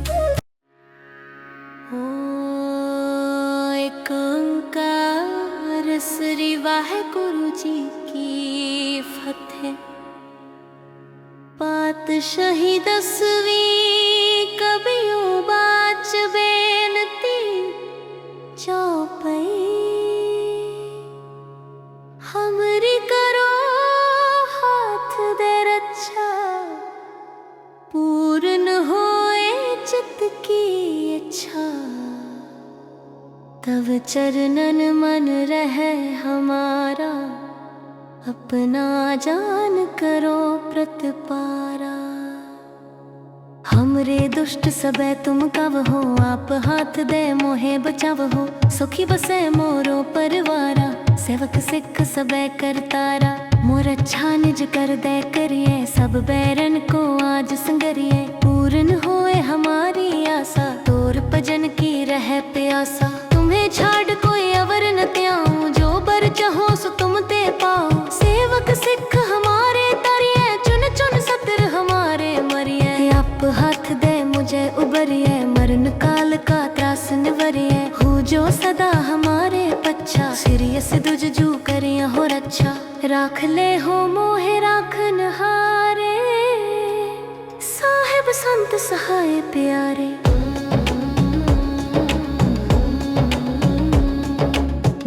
एक ओंकार श्री वाहेगुरु जी की फतेह। पातशाही दसवीं कबियों बाच बेनती चौपई। हमरी करो हाथ दे रक्षा, पूर्ण होए चित्त की इच्छा। तब चरणन मन रहे हमारा, अपना जान करो प्रतिपारा। हमरे दुष्ट सबे तुम कव हो, आप हाथ दे मोहे बचाव हो। सुखी बसे मोरो परवारा, सेवक सिख सबे करतारा। मोर अच्छा निज कर दे करिए, सब बैरन को आज संगरिए। पूर्ण होए हमारी आशा, तोर भजन की रह प्यासा। तुम्हें छाड़ कोई अवर न त्याऊं, जो बर चाहो सो तुम ते पाओ। सेवक सिख हमारे तरिए, चुन चुन सतर हमारे मरिए। आप हाथ दे मुझे उबरिए, मरण काल का त्रास निवरिए। हो जो सदा हमारे पच्छा, सिरियस दुज जू करिया हो रक्षा। राख ले हो मोहे राखन हारे, साहेब संत सहाय प्यारे।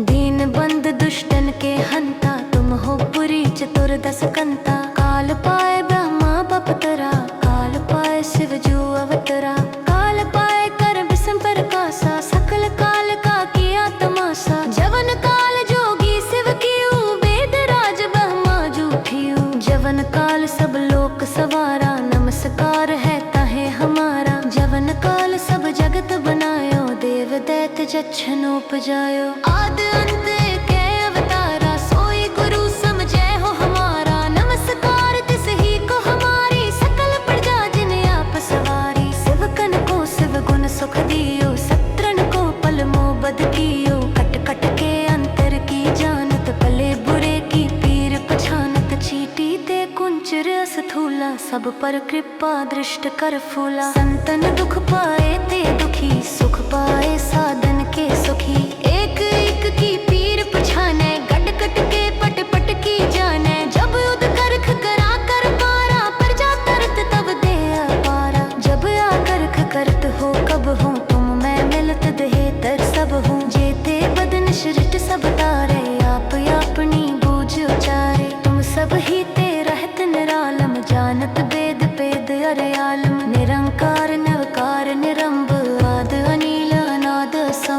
दीन बंद दुष्टन के हंता, तुम हो पुरी चतुर दस कंता। काल पाए ब्रह्मा बपतरा, काल पाए शिव जू अवतरा। काल पाए कर विषम प्रकाशा, सकल काल का किया तमाशा। जवन काल जोगी शिव कियो, वेद राज ब्रह्मा जूठियो। जवन काल सब लोक सवारा, नमस्कार है ताहे हमारा। जवन काल सब जगत बनायो, देव दैत जच्छन उपजायो। आद अंत के अवतारा, सोई गुरु समझे हो हमारा। नमस्कार तिस ही को हमारी, सकल प्रजा जिन आप सवारी। शिवकन को शिव गुण सुख दियो, सत्रन को पल मोबद कियो। कट कट के अंतर की जानत, भले बुरे की पीर पछानत। चीटी ते कुंचर अस्थूला, सब पर कृपा दृष्ट कर फूला। संतन दुख पाए ते दुखी, सुख पाए साधन के सुखी। एक एक की पीर पछाने, गट गट के पट पट की जाने। जब युद्ध करख करा कर पारा, प्रजा तरत तब दे अपारा। जब आकर्ख करत हो कब हो, तुम मैं मिलत दहे तर सब हूँ। जेते बदन सृष्ट सब तारे, आप अपनी बूझ उचारे। तुम सब ही ते रहत निरालम, जानत वेद पेद अरे आलम। निरंकार निवकार निरंब, आद अनील अनाद सा।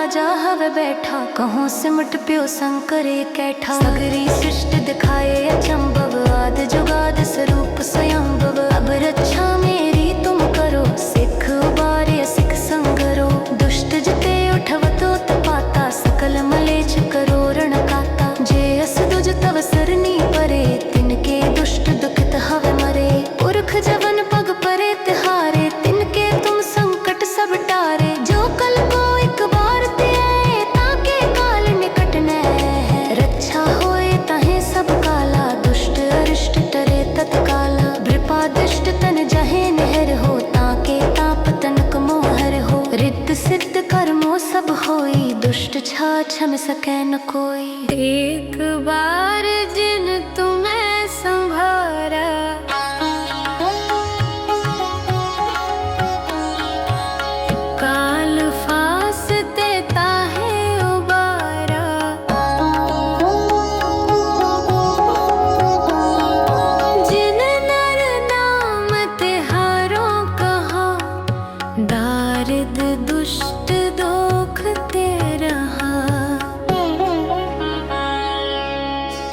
राजा हवे बैठा, कहो सिमट प्यो संकरे कैठा। सगरी सृष्टि दिखाए अचंभव, आद जुगाद स्वरूप स्वयंभव। अब रक्षा मेरी तुम करो, सिख उबारे सिख संगरो। दुष्ट जिते उठव तो तपाता, सकल मलेच्छ करो रण काता। जे अस दुज तव सरनी परे, तिनके दुष्ट दुखित हवे मरे। पुरख जवन पग परे तिहारे, तिनके तुम संकट सब टारे। जो कल को एक बार ते आए, ताके काल निकट न है। रक्षा होए तहे सब काला, दुष्ट अरिष्ट टरे तत्काला। वृपादिष्ट तन जहे नहर हो, ताके ताप तनक मोहर हो। रिद्ध सिद्ध कर्मो सब होई, दुष्ट छाछ में सकै न कोई। एक बार जिन तुम्हें संभारा, काल फासते ताहे उबारा। जिन नर नाम तिहारो कहा, दारिद दुष्ट दोख ते रहा।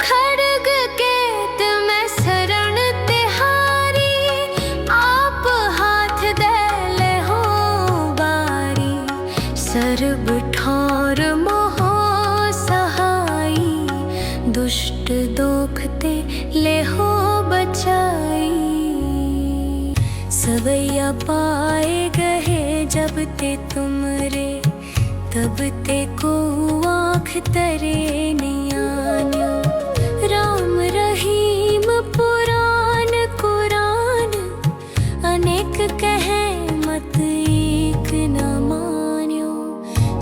खड्ग केत में शरण तिहारी, आप हाथ दे ले हो बारी। सर्ब ठौर मोहो सहाई, दुष्ट दोखते ले हो बचाई। सवैया पाए गहे जब ते तुमरे, तब ते को आँख तरे नियान्यो। राम रहीम पुराण कुरान, अनेक कहे मत एक न मान्यो।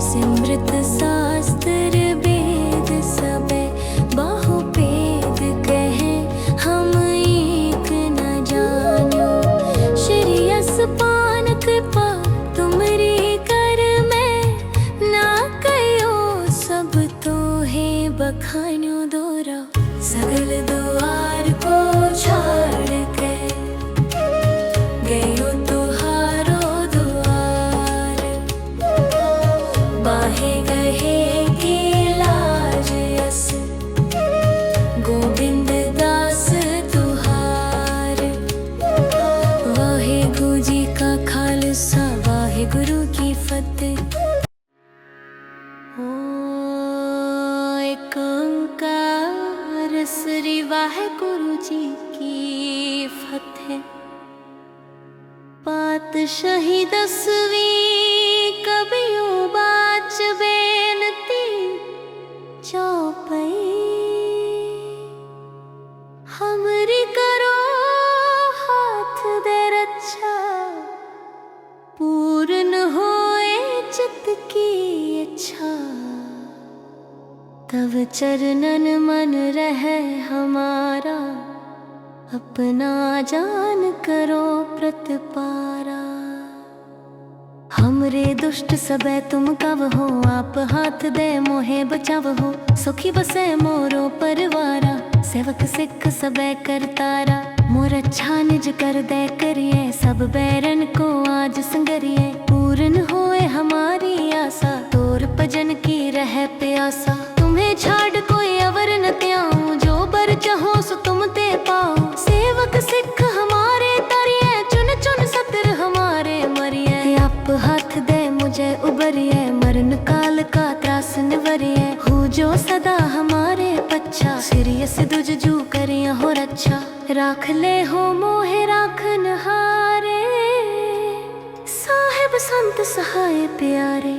सिमृत शास्त्र वेद सबे, बाहु भेद कहे हम एक न जान्यो। श्री असपान कृपा तुमरी कर में, ना कयो सब तो है बखान्यो दोरा। सगल द्वार को छोड़ के, गयो तुहारो द्वार। बाहे गहे की लाज यस, गोविंद दास तुहार। वाहे गुरु जी का खालसा, वाहे गुरु की फतेह। एक ओंकार श्री वाहेगुरु जी की फतेह। पातशाही 10वीं कबियों बाच बेनती चौपई। हमरी करो हाथ दे रक्षा, पूर्ण होए चित्त की इच्छा। तव चरणन मन रहे हमारा, अपना जान करो प्रतिपारा। हमरे दुष्ट सबे तुम कव हो, आप हाथ दे मोहे बचाव हो। सुखी बसे मोरो परवारा, सेवक सिख सबे करतारा। मोर अच्छा निज कर दे करिए, सब बैरन को आज संगरिए। पूर्ण होए हमारी आशा, तोर भजन की रह प्यासा। तुम्हें छाड़ कोई अवर न त्याऊं, जो बर चाहो सो तुम ते पाओ। सेवक सिख हमारे तरिए, चुन चुन सतर हमारे मरिए। आप हाथ दे मुझे उबरिए, मरण काल का त्रास निवरिए। हो जो सदा हमारे पच्छा, सिरियस दुज जू करिया हो रक्षा। राख ले हो मोहे राखन हारे, साहिब संत सहाय प्यारे।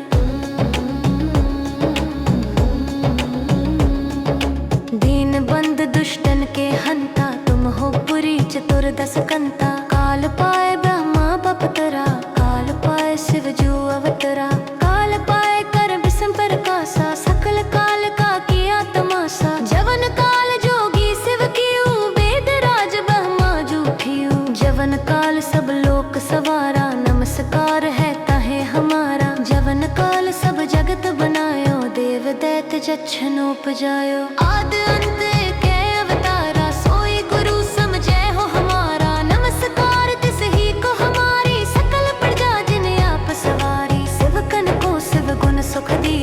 दीन बंद दुष्टन के हंता, तुम हो पुरी चतुर दस कंता। काल पाए ब्रह्मा बपतरा, काल पाए शिव जू अवतरा। काल पाए कर विषम प्रकाशा, सकल काल का किया तमाशा। जवन काल जोगी शिव कियो, वेद राज ब्रह्मा जूठियो। जवन काल सब लोक सवारा, नमस्कार है ताहे हमारा। जवन काल सब जगत बनायो, देव दैत जच्छन उपजायो। आद अंत के अवतारा, सोई गुरु समझे हो हमारा। नमस्कार तिस ही को हमारी, सकल प्रजा जिन आप सवारी। शिव कन को शिव गुण सुख दी,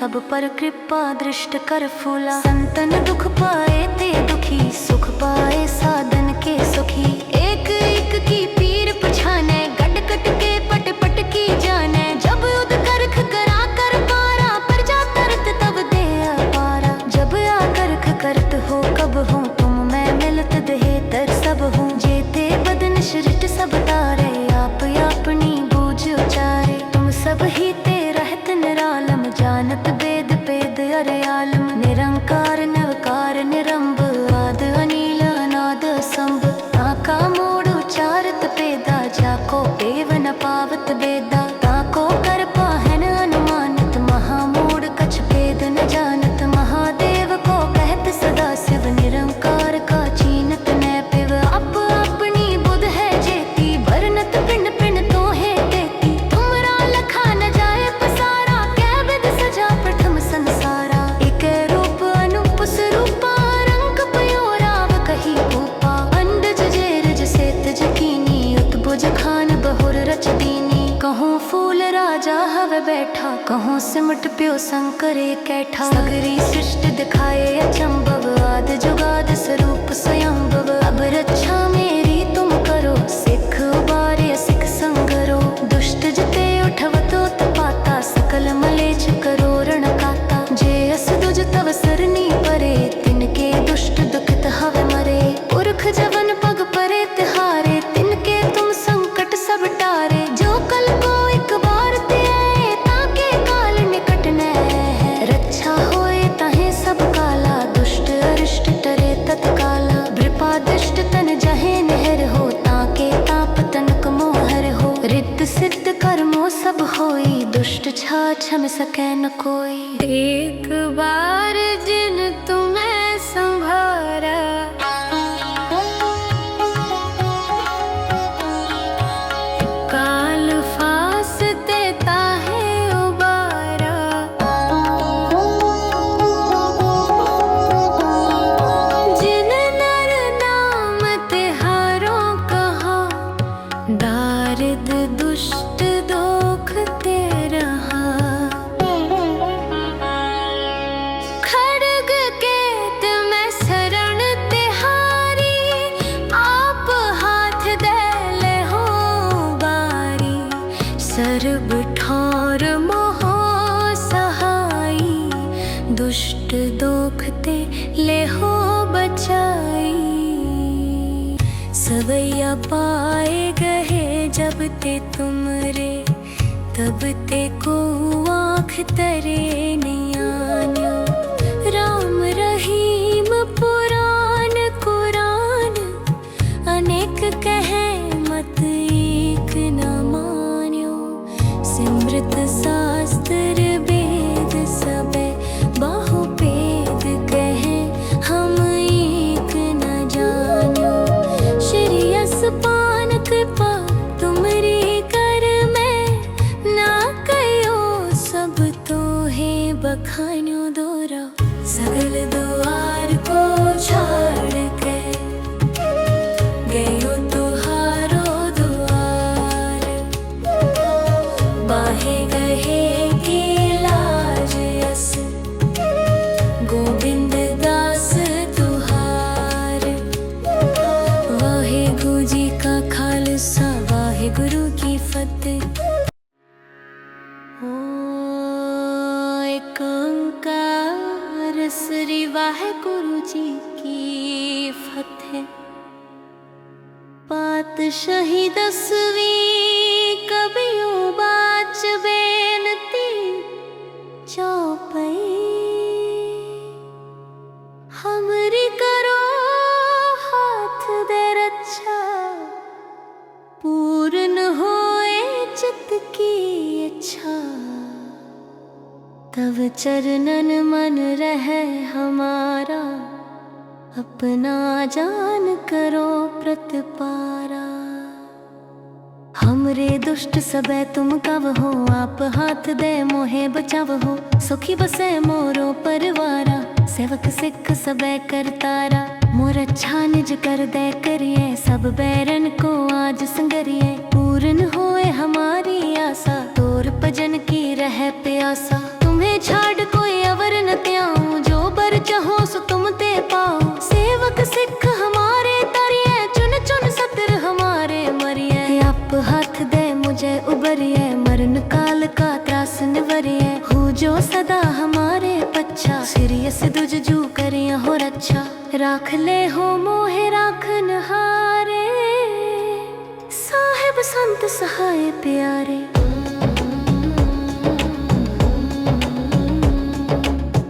सब पर कृपा दृष्ट कर फूला। संतन दुख पाए ते दुखी, सुख पाए साधन के सुखी। एक एक की पीर पुछाने, गट गट के पट पट की जाने। जब उद करख करा कर पारा, पर जा तरत तब दे अपारा। जब आ करख करत हो कब हो, तुम मैं मिलत देह तर सब हूँ। जेते बदन सृष्ट सब तारे, आप अपनी बूझ उचारे। तुम सब ही ते रहत निरालम, जानत वेद पेद अरे आलम। निरंकार नवकार निरंब, आद अनील अनाद असंभ। ताका मोड़ उचारत पेदा, जाको पेव न पावत बेदा। ताको कर पाहन अनुमानित, महामूढ़ कछ भेद न जानत। महादेव को कहत सदा शिव, निरंकार का चीनत न पिव। अप अपनी बुध है जेती, भरनत पिंड पिंड तो है देती। तुमरा लखा न जाए पसारा, कै विध सजा प्रथम संसारा। एक रूप अनूप स्वरूपा, रंग पयोराव कही भूपा। अंडज जेरज सेत जकीनी, उत्भुज खान बहुर रच दीनी। कहूँ फूल राजा हवे बैठा, कहूँ सिमट प्यो शंकर कैठा। सगरी सृष्टि दिखाए अचंभव, आद जुगाद स्वरूप स्वयंभव। अब रक्षा मेरी तुम करो, सिख उबारे सिख संगरो। दुष्ट जिते उठवतो तपाता, सकल मलेच्छ करो रण काता। जे अस दुज तव सरनी परे, तिनके दुष्ट दुखित हवे मरे। पुरख जवन पग परे तिहारे, तिनके तुम संकट सब टारे। जो कल को एक बार ते आए, ताके काल निकट न है। रक्षा होए तहे सब काला, दुष्ट अरिष्ट टरे तत्काला। नृपादिष्ट तन जहे नहर हो, ताके ताप तनक मोहर हो। रिद्ध सिद्ध कर्मो सब होई, दुष्ट छाछ हम सकै न कोई। एक बार जिन तुम्हें संभारा, काल फास देता है उबारा। जिन नर नाम तिहारो कहा, दारिद दुष्ट दोख ते रहा। खड्ग केत में शरण तिहारी, आप हाथ दे ले हो बारी। सर्ब ठौर मोह सहाई, दुष्ट दोख ते ले हो बचाई। सवैया पाए गए जब ते तुमरे, तब ते को आँख तरे नियान्यो। राम रहीम पुराण कुरान, अनेक कहे मत एक न मान्यो। सिमृत शास्त्र वेद सबे, बाहुपेद कहे हम एक न जान्यो। श्री यस पान कृपा तुमरी कर में, ना कयो सब तो है बखान्यो दोरा। सगल द्वार को छाड़ के, गयो तुहारो द्वार। बाहे गहे की लाज यस, गोविंद दास तुहार। वाहेगुरु जी का खालसा, वाहेगुरु की फतेह। एक ओंकार श्री वाहेगुरु जी की फतेह। पातशाही 10वीं कबियों बाच बेनती चौपई। हमरी करो हाथ दे रक्षा, पूर्ण होए चित की इच्छा। तब चरणन मन रहे हमारा, अपना जान करो प्रतिपारा। हमरे दुष्ट सबे तुम कव हो, आप हाथ दे मोहे बचाव हो। सुखी बसे मोरो परवारा, सेवक सिख सबे करतारा। मोर अच्छा निज कर दे करिए, सब बैरन को आज संगरिए। पूर्ण होए हमारी आशा, तोर भजन की रह प्यासा। तुम्हें छाड़ को रहो सदा हमारे पच्छा, सीरियस दुज जू करिया हो रच्छा, राख ले हो मोहे राखन हारे, साहिब संत सहाय प्यारे।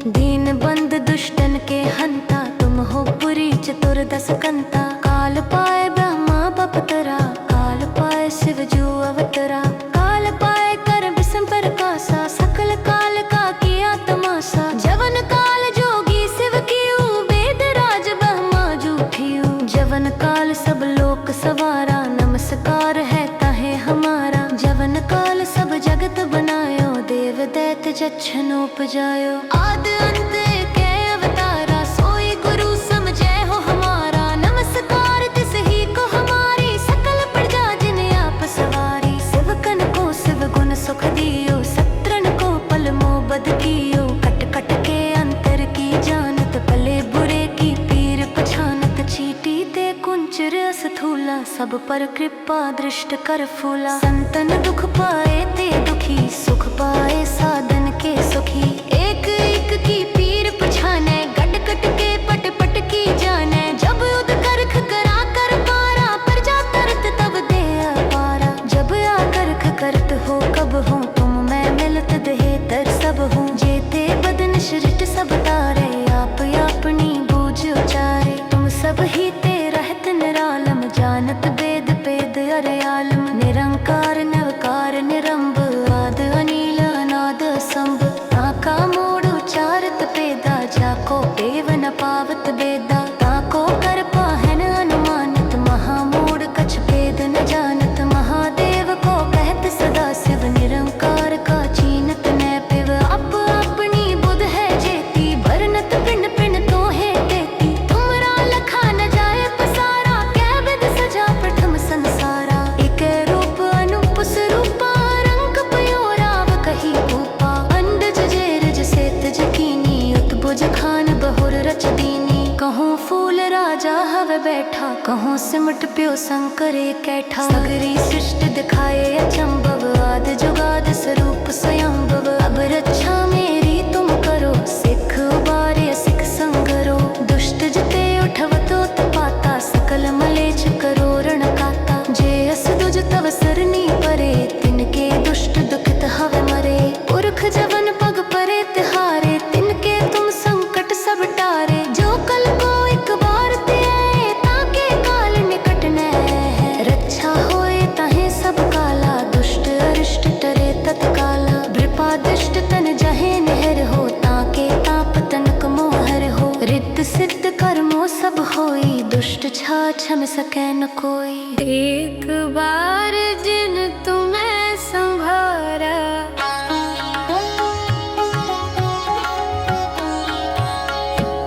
दीन बंद दुष्टन के हंता, तुम हो पुरी चतुर दस कंता, काल पाए ब्रह्मा बपतरा, काल पाए शिव जू अवतरा, काल पाए कर विषम प्रकाशा, सकल काल का किया तमाशा, जवन काल जोगी शिव कियो, वेद राज ब्रह्मा जूठियो, जवन काल सब लोक सवारा, नमस्कार है ताहे हमारा, जवन काल सब जगत बनायो, देव दैत जच्छन उपजायो, आद अंत के अवतारा, सोई गुरु समझे हो हमारा, नमस्कार तिस ही को हमारी, सकल प्रजा जिन आप सवारी, शिवकन को शिव गुण सुख दियो, सत्रन को पल मोबद कियो, कट कट के अंतर की जानत, भले बुरे की पीर पछानत, चीटी ते कुंचर अस्थूला, सब पर कृपा दृष्ट कर फूला, संतन दुख पाए ते दुखी, सुख पाए साधन के सुखी, एक एक की पीर पछाने, गट गट के पट पट की जाने, जब उद करख करा कर पारा, प्रजा तरत तब दे अपारा, जब आकर्ख करत हो कब हो, तुम मैं मिलत दहे तर सब हूँ, जेते बदन श्रिट सब तारे, आप अपनी बूझ उचारे, तुम सब ही ते रहत निरालम, जानत वेद पेद अरयालम, निरंकार नवकार निरंब, आद अनील अनाद असंभ, ताका मोड़ उचारत पेदा, जाको पेव न पावत बेदा, ताको कर पाहन अनुमानित, महामूढ़ कछ भेद न जानत, महादेव को कहत सदा शिव, निरंकार का चीनत न पिव, अप अपनी बुध है जेती, भरनत पिंड पिंड तो है देती, तुमरा लखा न जाए पसारा, कै विद सजा प्रथम संसारा, एक रूप अनूप स्वरूपा, रंग पयोराव कही भूपा, अंडज जेरज सेत जकीनी, उत्भुज खान बहुर रच दीनी, कहूँ फूल राजा हव बैठा, कहूँ सिमट प्यो शंकरे कैठा, सगरी सृष्टि दिखाए अचंभव, आद जुगाद स्वरूप स्वयंभव, अब रक्षा मेरी तुम करो, सिख उबारे सिख संगरो, दुष्ट जते उठवतो तपाता, सकल मलेच करो रण काता, जे अस दुज तव सरनी परे, तिनके दुष्ट दुखित हव मरे, पुरख जवन पग परे तिहारे, तिनके तुम संकट सब टारे, जो कल को एक बार ते आए, ताके काल निकट न है, रक्षा होए ताहे सब काला, दुष्ट अरिष्ट टरे तत्काला, कृपादृष्ट तन जहे नहर हो, ताके ताप तनक मोहर हो, रिद्ध सिद्ध कर्मो सब होई, दुष्ट छा छम सकै न कोई, एक बार जिन तुम्हें संभारा,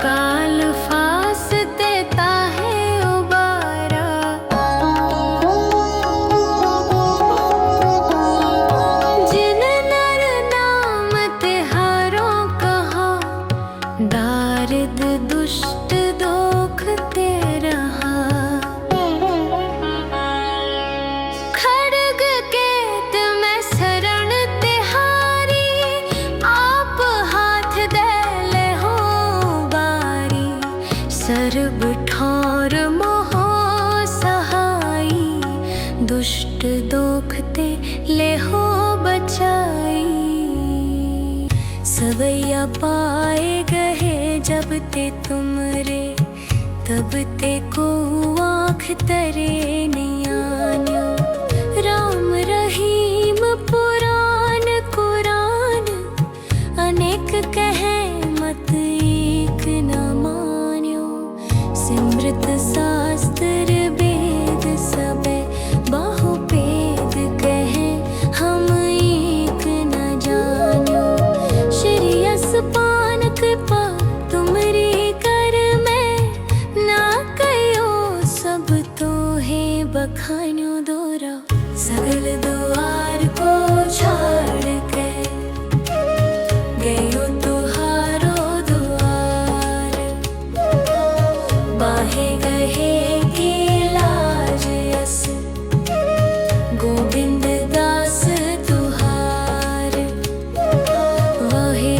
काल फास देता है उबारा, जिन नर नाम तिहारो कहा, दारिद दुष्ट दोख ते रहा, खड्ग केत में शरण तिहारी, आप हाथ दे ले हो बारी, सर्ब ठौर मोहो सहाई, दुष्ट दोख ते ले हो बचाई, सवैया पाए गहे जब ते तुमरे, तब ते को आँख तरे नियान्यो, राम रहीम पुराण कुरान, अनेक कहे मत एक न मान्यो, सिमृत शास्त्र वेद सबे, बाहु भेद कहे हम एक न जान्यो, श्री असपान कृपा तुमरी कर में, ना कयो सब तो है बखान्यो दोरा, सगल द्वार को छाड़ के, गयो तुहारो द्वार, बाहे गहे की लाज यस, गोविंद दास तुहार, वाहे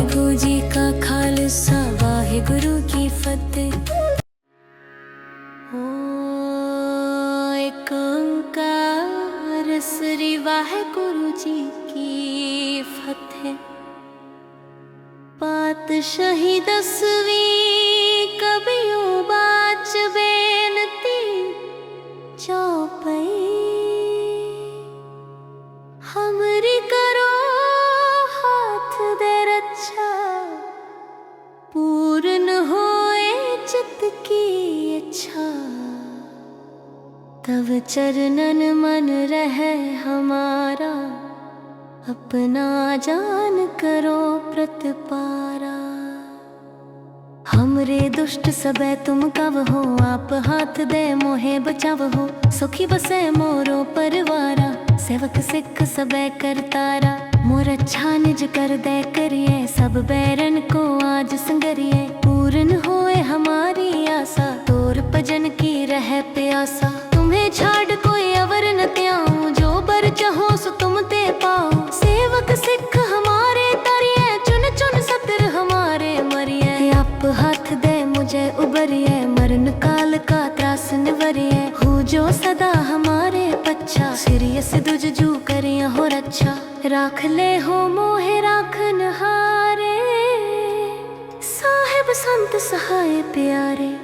श्री वाहेगुरु जी की फतेह। पातशाही 10वीं कबियों बाच बेनती चौपई। हमरी करो हाथ दे रक्षा, पूर्ण होए चित्त की इच्छा। तव चरणन मन रहे हमारा, अपना जान करो प्रतिपारा। हमरे दुष्ट सबे तुम कव हो, आप हाथ दे मोहे बचाव हो। सुखी बसे मोरो परवारा, सेवक सिख सबे करतारा। मोर अच्छा निज कर दे करिए, सब बैरन को आज संगरिए। पूर्ण होए हमारी आशा, तोर भजन की रह प्यासा। तुम्हें छाड़ कोई अवर न त्याऊं, जो बर चाहो सो तुम ते पाओ। सेवक सिख हमारे तरिए, चुन चुन सतर हमारे मरिए। आप हाथ दे मुझे उबरिए, मरण काल का त्रास निवरिए। हो जो सदा हमारे पच्छा, सिरियस दुज जू करिए हो रक्षा। राख ले हो मोहे राखन हारे, साहिब संत सहाय प्यारे।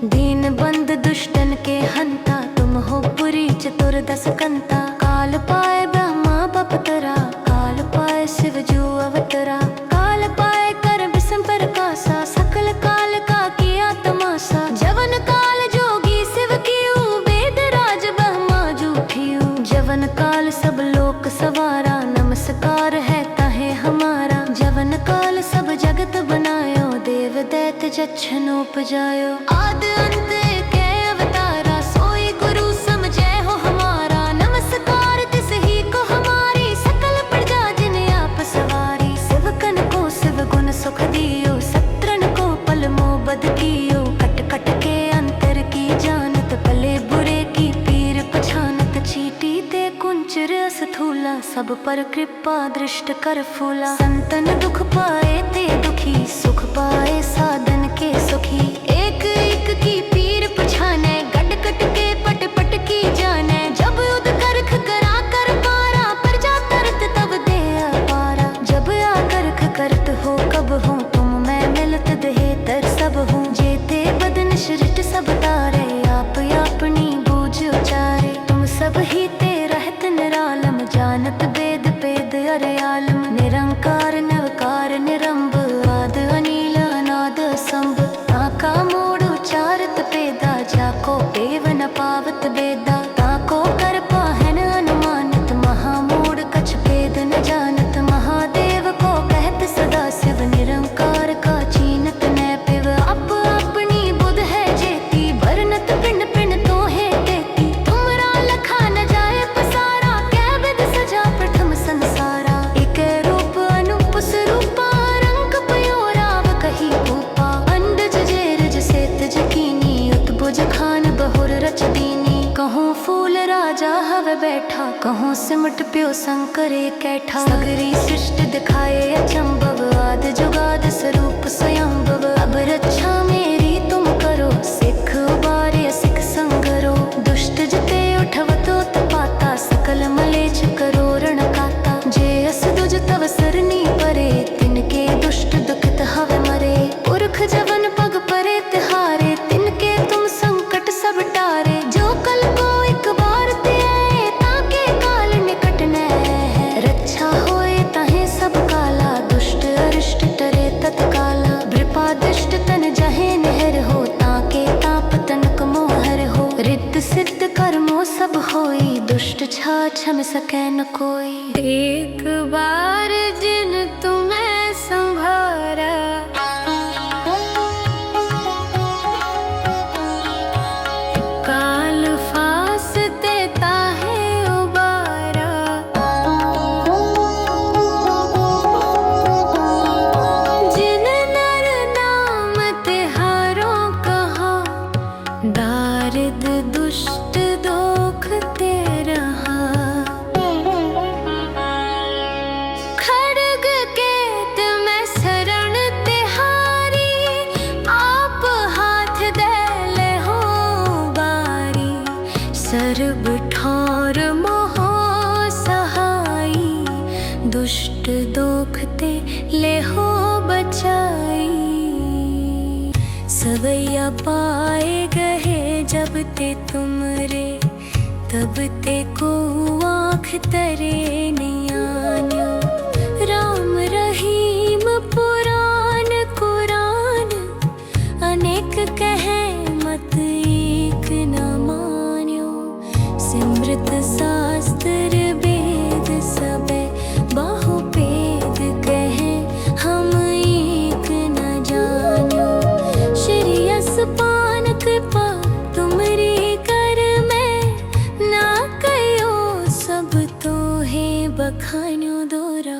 दीन बंद दुष्टन के हंता, तुम हो पुरी चतुर 10 कंता। काल पाए ब्रह्मा बपतरा, काल पाए शिव जू अवतरा। काल पाए कर विषम प्रकाशा, सकल काल का किया तमाशा। जवन काल जोगी शिव कीऊ, वेद राज ब्रह्मा जूठियू। जवन काल सब लोक सवारा, नमस्कार है ताहे हमारा। जवन काल सब जगत बनायो, देव दैत जच्छन उपजायो। आद अंत के अवतारा, सोई गुरु समझे हो हमारा। नमस्कार तिस ही को हमारी, सकल प्रजा जिन आप सवारी। शिवकन को शिव गुण सुख दियो, सत्रन को पल मोबद कियो। कट कट के अंतर की जानत, भले बुरे की पीर पछानत। चीटी ते कुंचर अस्थूला, सब पर कृपा दृष्ट कर फूला। संतन दुख पाए ते दुखी, सुख पाए साधन के सुखी। एक एक की पीर पछाने, गट गट के पट पट की जाने। जब उद करख करा कर पारा, प्रजा तरत तब दे अपारा। जब आकर्ख करत हो कब हो, तुम मैं मिलत दहे तर सब हूँ। जेते बदन सृष्ट सब तारे, आप अपनी बूझ उचारे। तुम सब ही ते रहत निरालम, जानत वेद पेद अरे आलम। निरंकार नवकार निरंब, आद अनील अनाद संभ। ताका मोड़ उचारत पेदा, जाको पेव न पावत बेदा। ताको कर पाहन अनुमानित, महामूढ़ कछ भेद न जानत। महादेव को कहत सदा शिव, निरंकार का चीनत न पिव। अप अपनी बुध है जेती, बरनत पिंड पिंड तो है देती। तुमरा लखा न जाए पसारा, कै विध सजा प्रथम संसारा। एक रूप अनूप स्वरूपा, रंग पयोराव कही भूपा। अंडज जेरज सेत जकीनी, उत्भुज खान बहुर रच दीनी। कहूँ फूल राजा हवे बैठा, कहूँ सिमट प्यो शंकर कैठा। सगरी सृष्ट दिखाए अचंभव, आद जुगाद स्वरूप स्वयंभव। अब रक्षा मेरी तुम करो, सिख उबारे सिख संगरो। दुष्ट जिते उठवतो तपाता, सकल मलेच्छ करो रण काता। जे अस दुज तव सरनी परे, तिनके दुष्ट दुखित हवे मरे। पुरख जवन पग परे तिहारे, तिनके तुम संकट सब टारे। जो कल को एक बार ते आए, ताके काल निकट न है। रक्षा होए ताहे सब काला, दुष्ट अरिष्ट टरे तत्काला। वृपादिष्ट तन जहे नहर हो, ताके ताप तनक मोहर हो। रिद्ध सिद्ध कर्मो सब होई, दुष्ट छा छम सकै न कोई। एक बार जिन तुम्हें संभारा, काल फासते ताहे उबारा। जिन नर नाम तिहारो कहा, दारिद दुष्ट दोख ते रहा। खड्ग केत में शरण ते सवैया पाए गए जब ते तुमरे, तब ते को आँख तरे नियान्यो। राम रहीम पुराण कुरान, अनेक कहे मत एक न मान्यो। सिमृत शास्त्र वेद सबे, बाहुपेद कहे हम एक न जान्यो। श्री यस पान कृपा तुमरी कर में, ना कयो सब तो है बखान्यो दोरा।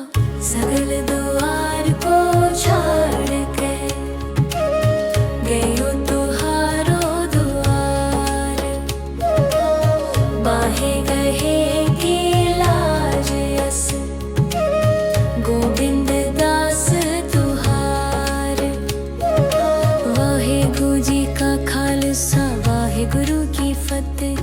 सगल द्वार को छाड़ के गयो तुहारो द्वार, बाहे गहे की लाज यस, गोविंद दास तुहार। वाहे गुरु जी का खालसा, वाहे गुरु की फतेह।